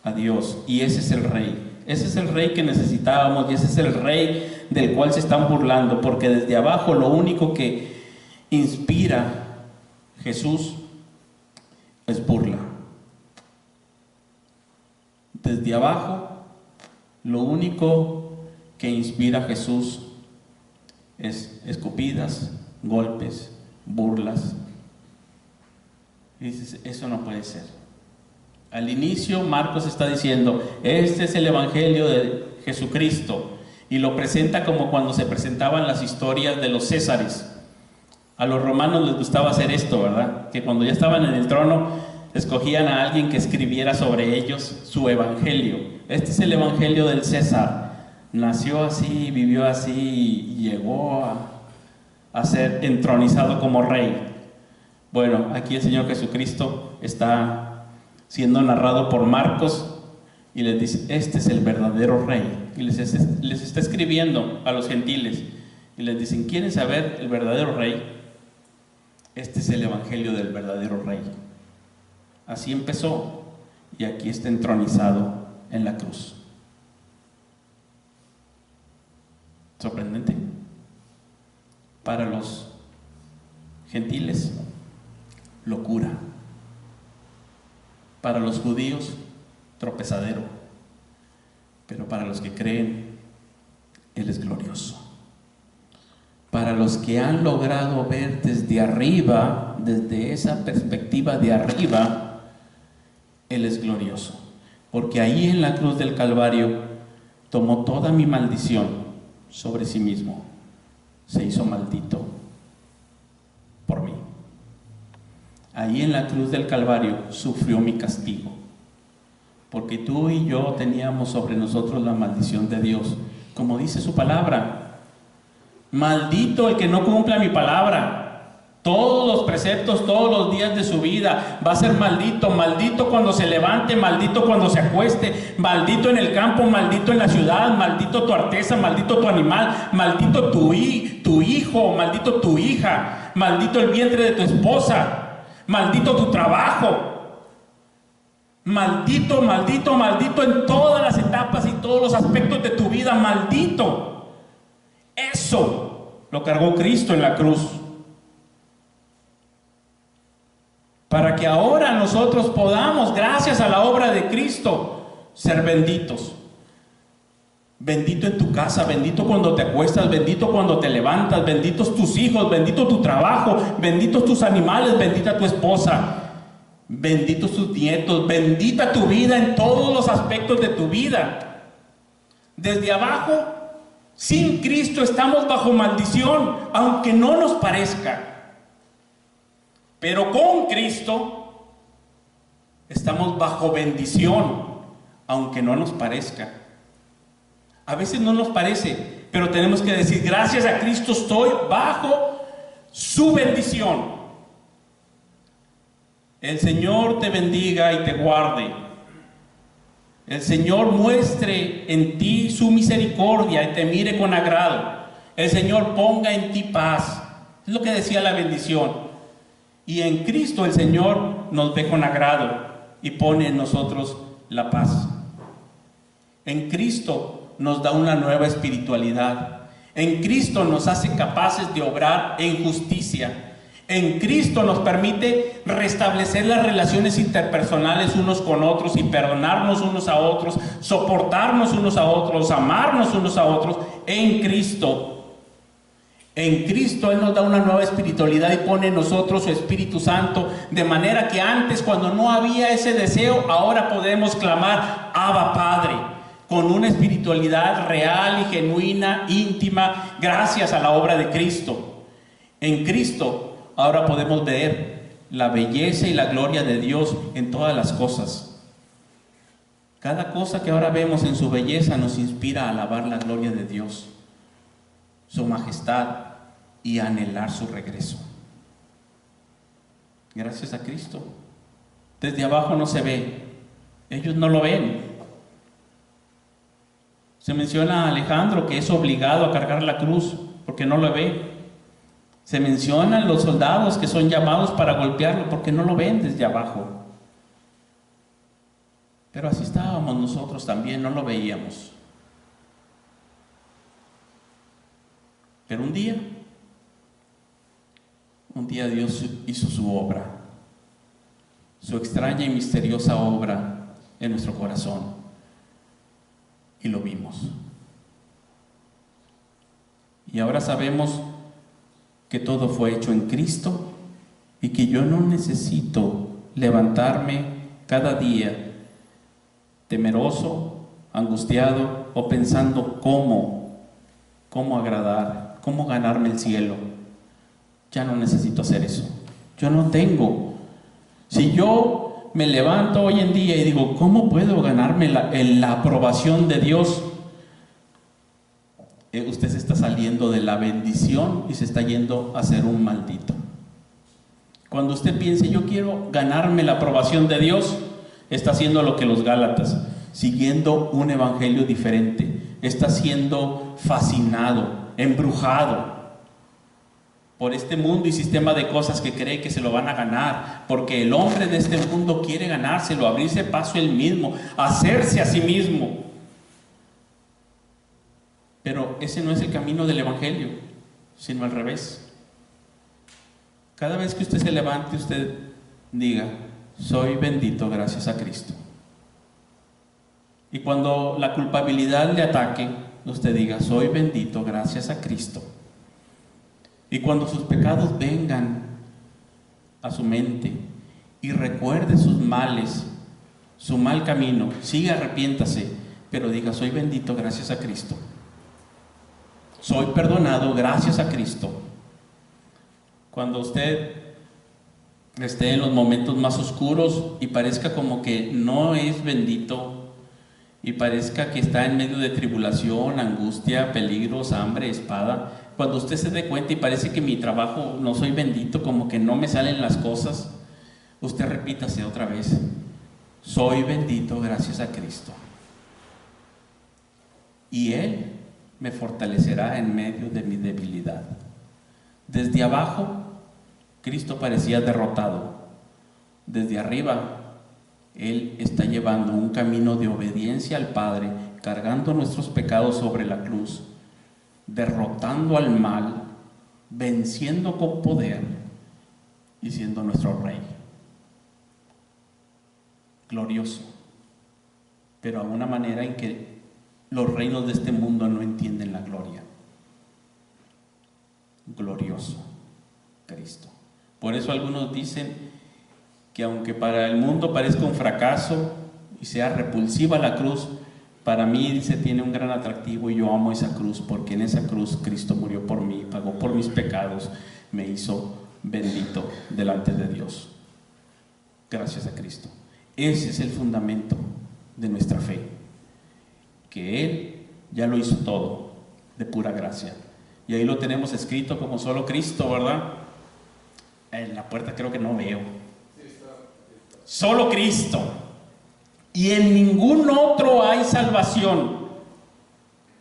a Dios. Y ese es el Rey. Ese es el Rey que necesitábamos, y ese es el Rey del cual se están burlando, porque desde abajo lo único que inspira Jesús es burla. Desde abajo lo único que inspira a Jesús es escupidas, golpes, burlas. Y dices, eso no puede ser. Al inicio Marcos está diciendo, este es el evangelio de Jesucristo, y lo presenta como cuando se presentaban las historias de los Césares. A los romanos les gustaba hacer esto, ¿verdad? Que cuando ya estaban en el trono, escogían a alguien que escribiera sobre ellos su evangelio. Este es el evangelio del César. Nació así, vivió así y llegó a ser entronizado como rey. Bueno, aquí el Señor Jesucristo está siendo narrado por Marcos y les dice, este es el verdadero rey. Y les está escribiendo a los gentiles y les dicen, ¿quieren saber el verdadero rey? Este es el evangelio del verdadero rey. Así empezó, y aquí está entronizado en la cruz. Sorprendente. Para los gentiles, locura. Para los judíos, tropezadero. Pero para los que creen, Él es glorioso. Para los que han logrado ver desde arriba, desde esa perspectiva de arriba, Él es glorioso. Porque ahí en la cruz del Calvario tomó toda mi maldición sobre sí mismo. Se hizo maldito por mí. Ahí en la cruz del Calvario sufrió mi castigo. Porque tú y yo teníamos sobre nosotros la maldición de Dios. Como dice su palabra, maldito el que no cumpla mi palabra. Todos los preceptos, todos los días de su vida va a ser maldito. Maldito cuando se levante, maldito cuando se acueste, maldito en el campo, maldito en la ciudad, maldito tu arteza, maldito tu animal, maldito tu hijo, maldito tu hija, maldito el vientre de tu esposa, maldito tu trabajo. Maldito, maldito, maldito en todas las etapas y todos los aspectos de tu vida, maldito. Eso lo cargó Cristo en la cruz. Para para que ahora nosotros podamos, gracias a la obra de Cristo, ser benditos. Bendito en tu casa, bendito cuando te acuestas, bendito cuando te levantas, benditos tus hijos, bendito tu trabajo, benditos tus animales, bendita tu esposa, benditos tus nietos, bendita tu vida en todos los aspectos de tu vida. Desde abajo, sin Cristo estamos bajo maldición, aunque no nos parezca. Pero con Cristo estamos bajo bendición, aunque no nos parezca. A veces no nos parece, pero tenemos que decir, gracias a Cristo estoy bajo su bendición. El Señor te bendiga y te guarde. El Señor muestre en ti su misericordia y te mire con agrado. El Señor ponga en ti paz. Es lo que decía la bendición. Y en Cristo el Señor nos ve con agrado y pone en nosotros la paz. En Cristo nos da una nueva espiritualidad. En Cristo nos hace capaces de obrar en justicia. En Cristo nos permite restablecer las relaciones interpersonales unos con otros y perdonarnos unos a otros, soportarnos unos a otros, amarnos unos a otros. En Cristo Él nos da una nueva espiritualidad y pone en nosotros su Espíritu Santo, de manera que antes, cuando no había ese deseo, ahora podemos clamar Abba Padre, con una espiritualidad real y genuina, íntima, gracias a la obra de Cristo. En Cristo ahora podemos ver la belleza y la gloria de Dios en todas las cosas. Cada cosa que ahora vemos en su belleza nos inspira a alabar la gloria de Dios, su majestad y a anhelar su regreso. Gracias a Cristo. Desde abajo no se ve, ellos no lo ven. Se menciona a Alejandro que es obligado a cargar la cruz porque no lo ve. Se mencionan los soldados que son llamados para golpearlo porque no lo ven desde abajo. Pero así estábamos nosotros también, no lo veíamos. Pero un día Dios hizo su obra, su extraña y misteriosa obra en nuestro corazón. Y lo vimos. Y ahora sabemos que todo fue hecho en Cristo y que yo no necesito levantarme cada día temeroso, angustiado o pensando cómo agradar, cómo ganarme el cielo. Ya no necesito hacer eso. Yo no tengo. Si yo me levanto hoy en día y digo, ¿cómo puedo ganarme la aprobación de Dios? Usted se está saliendo de la bendición y se está yendo a ser un maldito. Cuando usted piense, yo quiero ganarme la aprobación de Dios, está haciendo lo que los Gálatas, siguiendo un evangelio diferente. Está siendo fascinado, embrujado por este mundo y sistema de cosas que cree que se lo van a ganar, porque el hombre de este mundo quiere ganárselo, abrirse paso él mismo, hacerse a sí mismo. Pero ese no es el camino del evangelio, sino al revés. Cada vez que usted se levante, usted diga, soy bendito gracias a Cristo. Y cuando la culpabilidad le ataque, usted diga, soy bendito gracias a Cristo. Y cuando sus pecados vengan a su mente y recuerde sus males, su mal camino, siga, arrepiéntase, pero diga, soy bendito gracias a Cristo. Soy perdonado gracias a Cristo. Cuando usted esté en los momentos más oscuros y parezca como que no es bendito y parezca que está en medio de tribulación, angustia, peligros, hambre, espada, cuando usted se dé cuenta y parece que mi trabajo no soy bendito, como que no me salen las cosas, usted repítase otra vez, soy bendito gracias a Cristo. Y Él me fortalecerá en medio de mi debilidad. Desde abajo, Cristo parecía derrotado. Desde arriba, Él está llevando un camino de obediencia al Padre, cargando nuestros pecados sobre la cruz, derrotando al mal, venciendo con poder y siendo nuestro Rey. glorioso, pero a una manera en que los reinos de este mundo no entienden la gloria. Glorioso, Cristo. Por eso algunos dicen que aunque para el mundo parezca un fracaso y sea repulsiva la cruz, para mí, dice, tiene un gran atractivo y yo amo esa cruz, porque en esa cruz Cristo murió por mí, pagó por mis pecados, me hizo bendito delante de Dios. Gracias a Cristo. Ese es el fundamento de nuestra fe, que Él ya lo hizo todo de pura gracia. Y ahí lo tenemos escrito como solo Cristo, ¿verdad? En la puerta creo que no veo. Solo Cristo. Y en ningún otro hay salvación.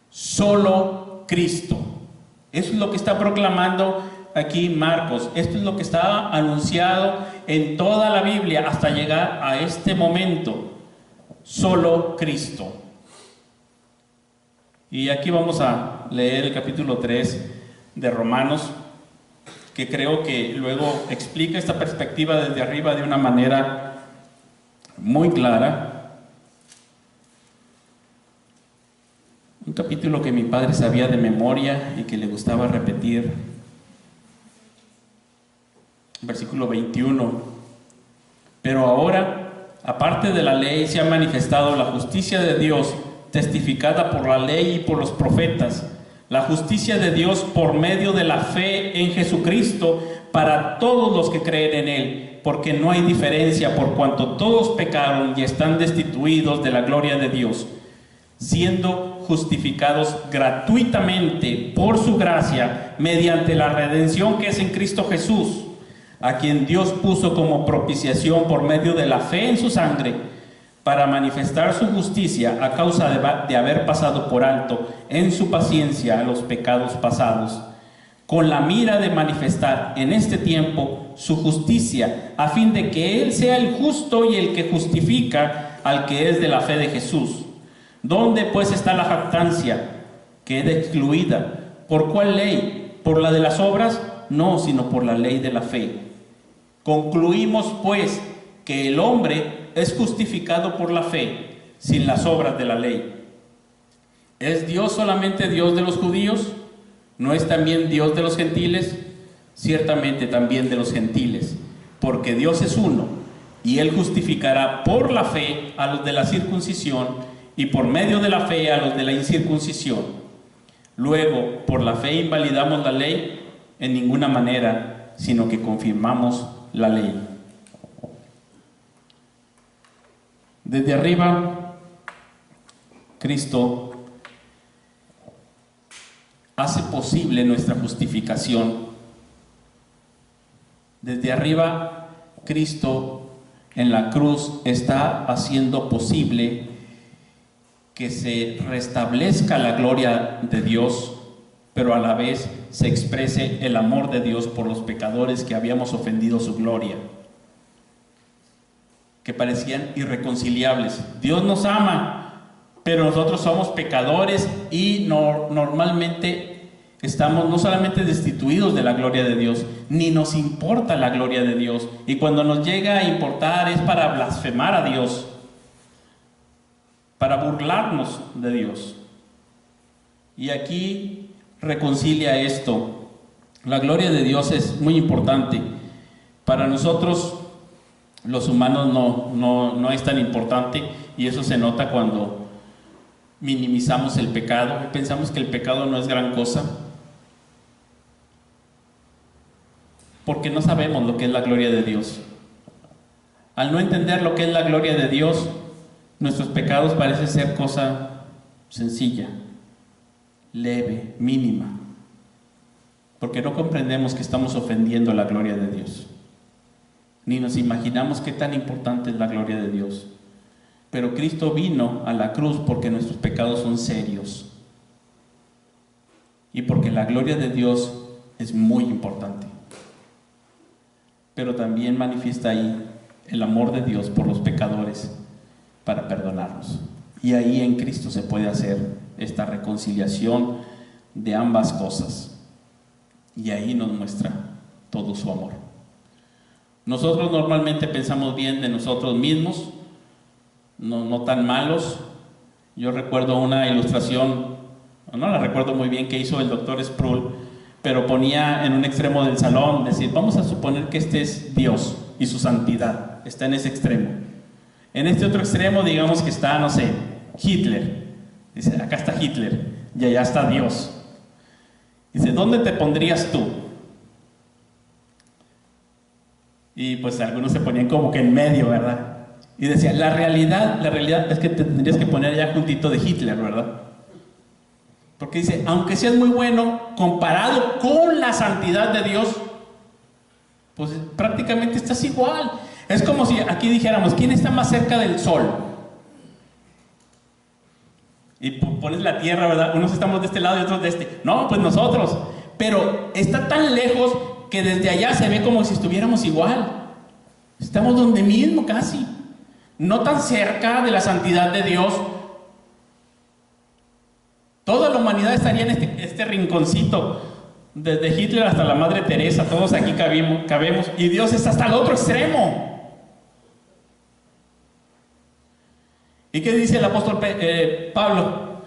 Solo Cristo. Eso es lo que está proclamando aquí Marcos. Esto es lo que está anunciado en toda la Biblia hasta llegar a este momento. Solo Cristo. Y aquí vamos a leer el capítulo 3 de Romanos, que creo que luego explica esta perspectiva desde arriba de una manera muy clara. Un capítulo que mi padre sabía de memoria y que le gustaba repetir. Versículo 21. Pero ahora, aparte de la ley, se ha manifestado la justicia de Dios, testificada por la ley y por los profetas, la justicia de Dios por medio de la fe en Jesucristo para todos los que creen en Él, porque no hay diferencia por cuanto todos pecaron y están destituidos de la gloria de Dios, siendo justificados gratuitamente por su gracia mediante la redención que es en Cristo Jesús, a quien Dios puso como propiciación por medio de la fe en su sangre, para manifestar su justicia a causa de haber pasado por alto en su paciencia los pecados pasados, con la mira de manifestar en este tiempo su justicia, a fin de que Él sea el justo y el que justifica al que es de la fe de Jesús. ¿Dónde pues está la jactancia? Queda excluida. ¿Por cuál ley? ¿Por la de las obras? No, sino por la ley de la fe. Concluimos pues que el hombre es justificado por la fe, sin las obras de la ley. ¿Es Dios solamente Dios de los judíos? ¿No es también Dios de los gentiles? Ciertamente también de los gentiles, porque Dios es uno, y Él justificará por la fe a los de la circuncisión, y por medio de la fe a los de la incircuncisión. Luego, por la fe invalidamos la ley en ninguna manera, sino que confirmamos la ley. Desde arriba, Cristo hace posible nuestra justificación. Desde arriba, Cristo en la cruz está haciendo posible que se restablezca la gloria de Dios, pero a la vez se exprese el amor de Dios por los pecadores que habíamos ofendido su gloria, que parecían irreconciliables. Dios nos ama, pero nosotros somos pecadores y normalmente estamos no solamente destituidos de la gloria de Dios, ni nos importa la gloria de Dios, y cuando nos llega a importar es para blasfemar a Dios, para burlarnos de Dios. Y aquí reconcilia esto. La gloria de Dios es muy importante. Para nosotros los humanos no es tan importante, y eso se nota cuando minimizamos el pecado y pensamos que el pecado no es gran cosa, porque no sabemos lo que es la gloria de Dios. Al no entender lo que es la gloria de Dios, nuestros pecados parecen ser cosa sencilla, leve, mínima, porque no comprendemos que estamos ofendiendo la gloria de Dios, ni nos imaginamos qué tan importante es la gloria de Dios. Pero Cristo vino a la cruz porque nuestros pecados son serios y porque la gloria de Dios es muy importante, pero también manifiesta ahí el amor de Dios por los pecadores para perdonarnos. Y ahí en Cristo se puede hacer esta reconciliación de ambas cosas, y ahí nos muestra todo su amor. Nosotros normalmente pensamos bien de nosotros mismos, no tan malos. Yo recuerdo una ilustración, no la recuerdo muy bien, que hizo el doctor Sproul, pero ponía en un extremo del salón, decir, vamos a suponer que este es Dios y su santidad, está en ese extremo. En este otro extremo, digamos que está, no sé, Hitler. Dice, acá está Hitler y allá está Dios. Dice, ¿dónde te pondrías tú? Y pues algunos se ponían como que en medio, ¿verdad? Y decía, la realidad es que te tendrías que poner ya juntito de Hitler, ¿verdad? Porque dice, aunque seas muy bueno, comparado con la santidad de Dios, pues prácticamente estás igual. Es como si aquí dijéramos, ¿quién está más cerca del sol? Y pones la tierra, ¿verdad? Unos estamos de este lado y otros de este. No, pues nosotros. Pero está tan lejos que desde allá se ve como si estuviéramos igual. Estamos donde mismo casi. No tan cerca de la santidad de Dios. Toda la humanidad estaría en este rinconcito. Desde Hitler hasta la Madre Teresa, todos aquí cabemos. Y Dios está hasta el otro extremo. ¿Y qué dice el apóstol Pablo?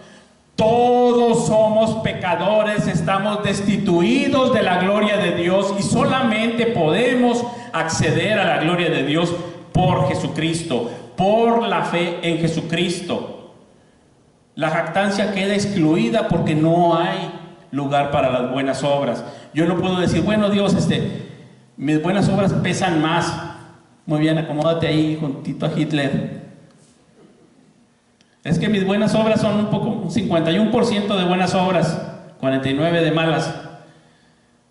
Todos somos pecadores, estamos destituidos de la gloria de Dios y solamente podemos acceder a la gloria de Dios por Jesucristo, por la fe en Jesucristo. La jactancia queda excluida porque no hay lugar para las buenas obras. Yo no puedo decir, bueno, Dios, mis buenas obras pesan más. Muy bien, acomódate ahí juntito a Hitler. Es que mis buenas obras son un 51% de buenas obras, 49% de malas.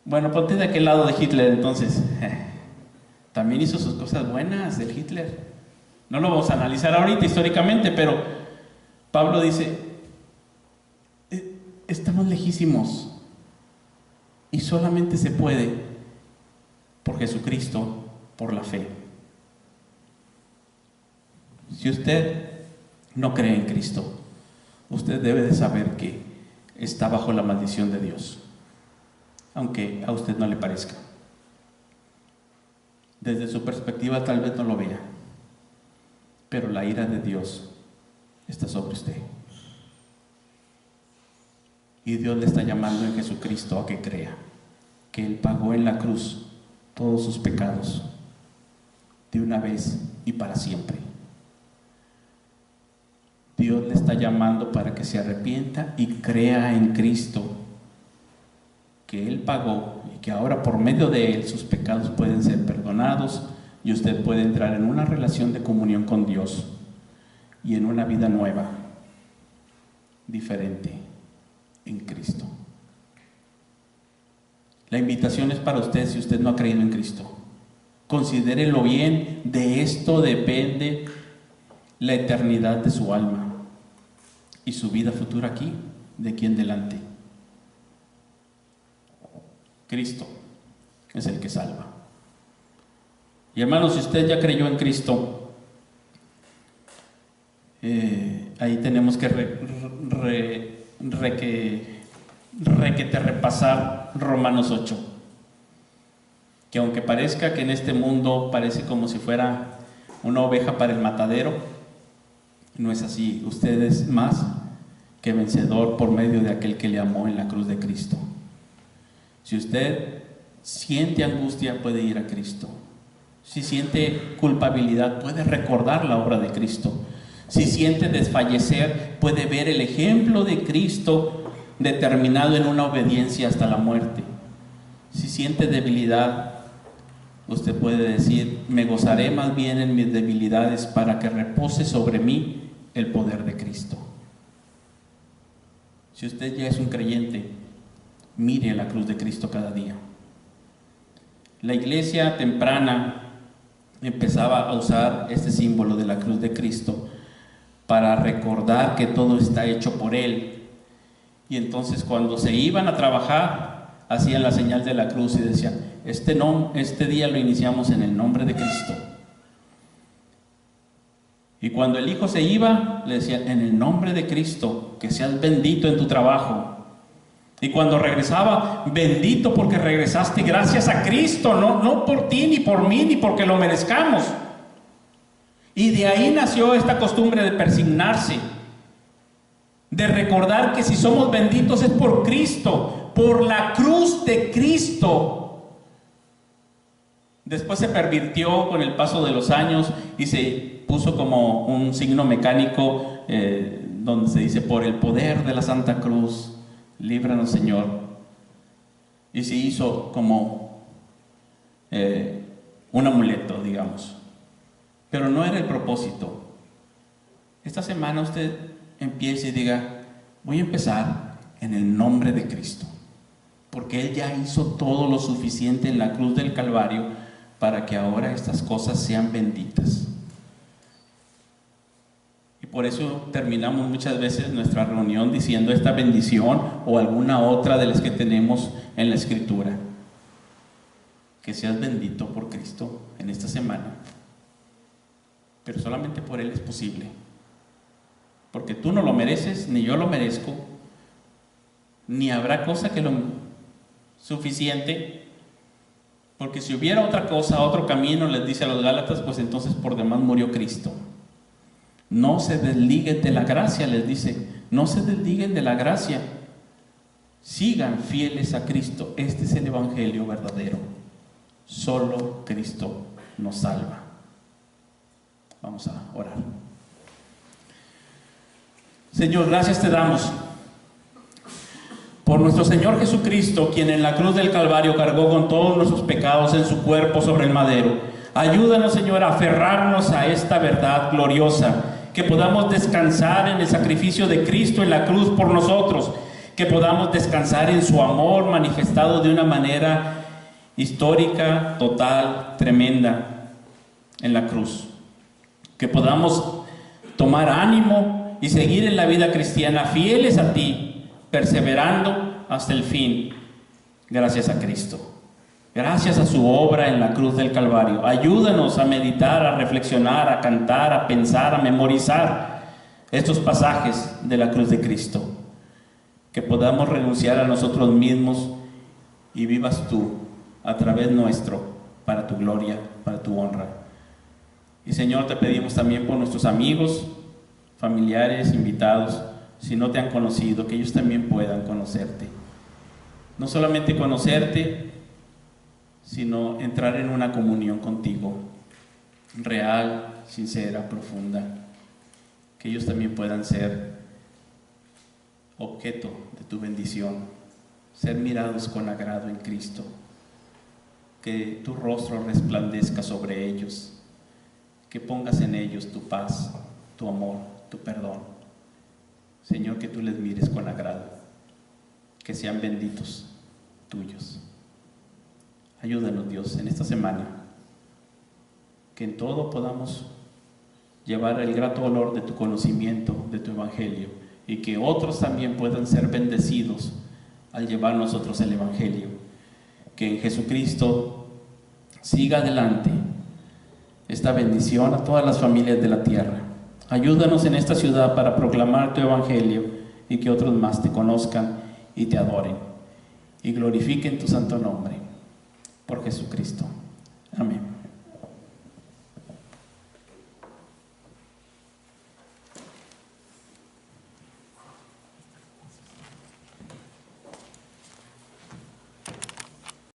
Bueno, ponte de aquel lado de Hitler entonces. También hizo sus cosas buenas el Hitler. No lo vamos a analizar ahorita históricamente, pero Pablo dice, estamos lejísimos y solamente se puede por Jesucristo, por la fe. Si usted no cree en Cristo, usted debe de saber que está bajo la maldición de Dios, aunque a usted no le parezca. Desde su perspectiva tal vez no lo vea, pero la ira de Dios está sobre usted. Y Dios le está llamando en Jesucristo a que crea que Él pagó en la cruz todos sus pecados de una vez y para siempre. Dios le está llamando para que se arrepienta y crea en Cristo, que Él pagó y que ahora por medio de Él sus pecados pueden ser perdonados y usted puede entrar en una relación de comunión con Dios y en una vida nueva, diferente en Cristo. La invitación es para usted si usted no ha creído en Cristo. Considérelo bien, de esto depende la eternidad de su alma y su vida futura aquí, de aquí en adelante. Cristo es el que salva. Y hermanos, si usted ya creyó en Cristo, ahí tenemos que repasar Romanos 8, que aunque parezca que en este mundo parece como si fuera una oveja para el matadero, no es así. Usted es más que vencedor por medio de aquel que le amó en la cruz de Cristo. Si usted siente angustia, puede ir a Cristo. Si siente culpabilidad, puede recordar la obra de Cristo. Si siente desfallecer, puede ver el ejemplo de Cristo determinado en una obediencia hasta la muerte. Si siente debilidad, usted puede decir, me gozaré más bien en mis debilidades para que repose sobre mí el poder de Cristo. Si usted ya es un creyente, mire a la cruz de Cristo cada día. La iglesia temprana empezaba a usar este símbolo de la cruz de Cristo para recordar que todo está hecho por Él. Y entonces cuando se iban a trabajar, hacían la señal de la cruz y decían, este día lo iniciamos en el nombre de Cristo. Y cuando el hijo se iba, le decía, en el nombre de Cristo, que seas bendito en tu trabajo. Y cuando regresaba, bendito porque regresaste gracias a Cristo, no por ti, ni por mí, ni porque lo merezcamos. Y de ahí nació esta costumbre de persignarse, de recordar que si somos benditos es por Cristo, por la cruz de Cristo. Después se pervirtió con el paso de los años y se puso como un signo mecánico donde se dice: por el poder de la Santa Cruz, líbranos, Señor. Y se hizo como un amuleto, digamos. Pero no era el propósito. Esta semana usted empiece y diga: voy a empezar en el nombre de Cristo, porque Él ya hizo todo lo suficiente en la cruz del Calvario para que ahora estas cosas sean benditas. Y por eso terminamos muchas veces nuestra reunión diciendo esta bendición o alguna otra de las que tenemos en la Escritura. Que seas bendito por Cristo en esta semana, pero solamente por Él es posible, porque tú no lo mereces, ni yo lo merezco, ni habrá cosa que lo suficiente, porque si hubiera otra cosa, otro camino, les dice a los Gálatas, pues entonces por demás murió Cristo. No se desliguen de la gracia, les dice, no se desliguen de la gracia, sigan fieles a Cristo. Este es el evangelio verdadero. Solo Cristo nos salva. Vamos a orar. Señor, gracias te damos por nuestro Señor Jesucristo, quien en la cruz del Calvario cargó con todos nuestros pecados en su cuerpo sobre el madero. Ayúdanos, Señor, a aferrarnos a esta verdad gloriosa, que podamos descansar en el sacrificio de Cristo en la cruz por nosotros, que podamos descansar en su amor manifestado de una manera histórica, total, tremenda en la cruz. Que podamos tomar ánimo y seguir en la vida cristiana fieles a ti, perseverando hasta el fin, gracias a Cristo, gracias a su obra en la cruz del Calvario. Ayúdanos a meditar, a reflexionar, a cantar, a pensar, a memorizar estos pasajes de la cruz de Cristo, que podamos renunciar a nosotros mismos y vivas tú a través nuestro, para tu gloria, para tu honra. Y Señor, te pedimos también por nuestros amigos, familiares, invitados, si no te han conocido, que ellos también puedan conocerte. No solamente conocerte, sino entrar en una comunión contigo, real, sincera, profunda. Que ellos también puedan ser objeto de tu bendición, ser mirados con agrado en Cristo. Que tu rostro resplandezca sobre ellos, que pongas en ellos tu paz, tu amor, tu perdón. Señor, que tú les mires con agrado, que sean benditos tuyos. Ayúdanos, Dios, en esta semana, que en todo podamos llevar el grato olor de tu conocimiento, de tu evangelio, y que otros también puedan ser bendecidos al llevar nosotros el evangelio. Que en Jesucristo siga adelante esta bendición a todas las familias de la tierra. Ayúdanos en esta ciudad para proclamar tu evangelio y que otros más te conozcan y te adoren y glorifiquen tu santo nombre. Por Jesucristo.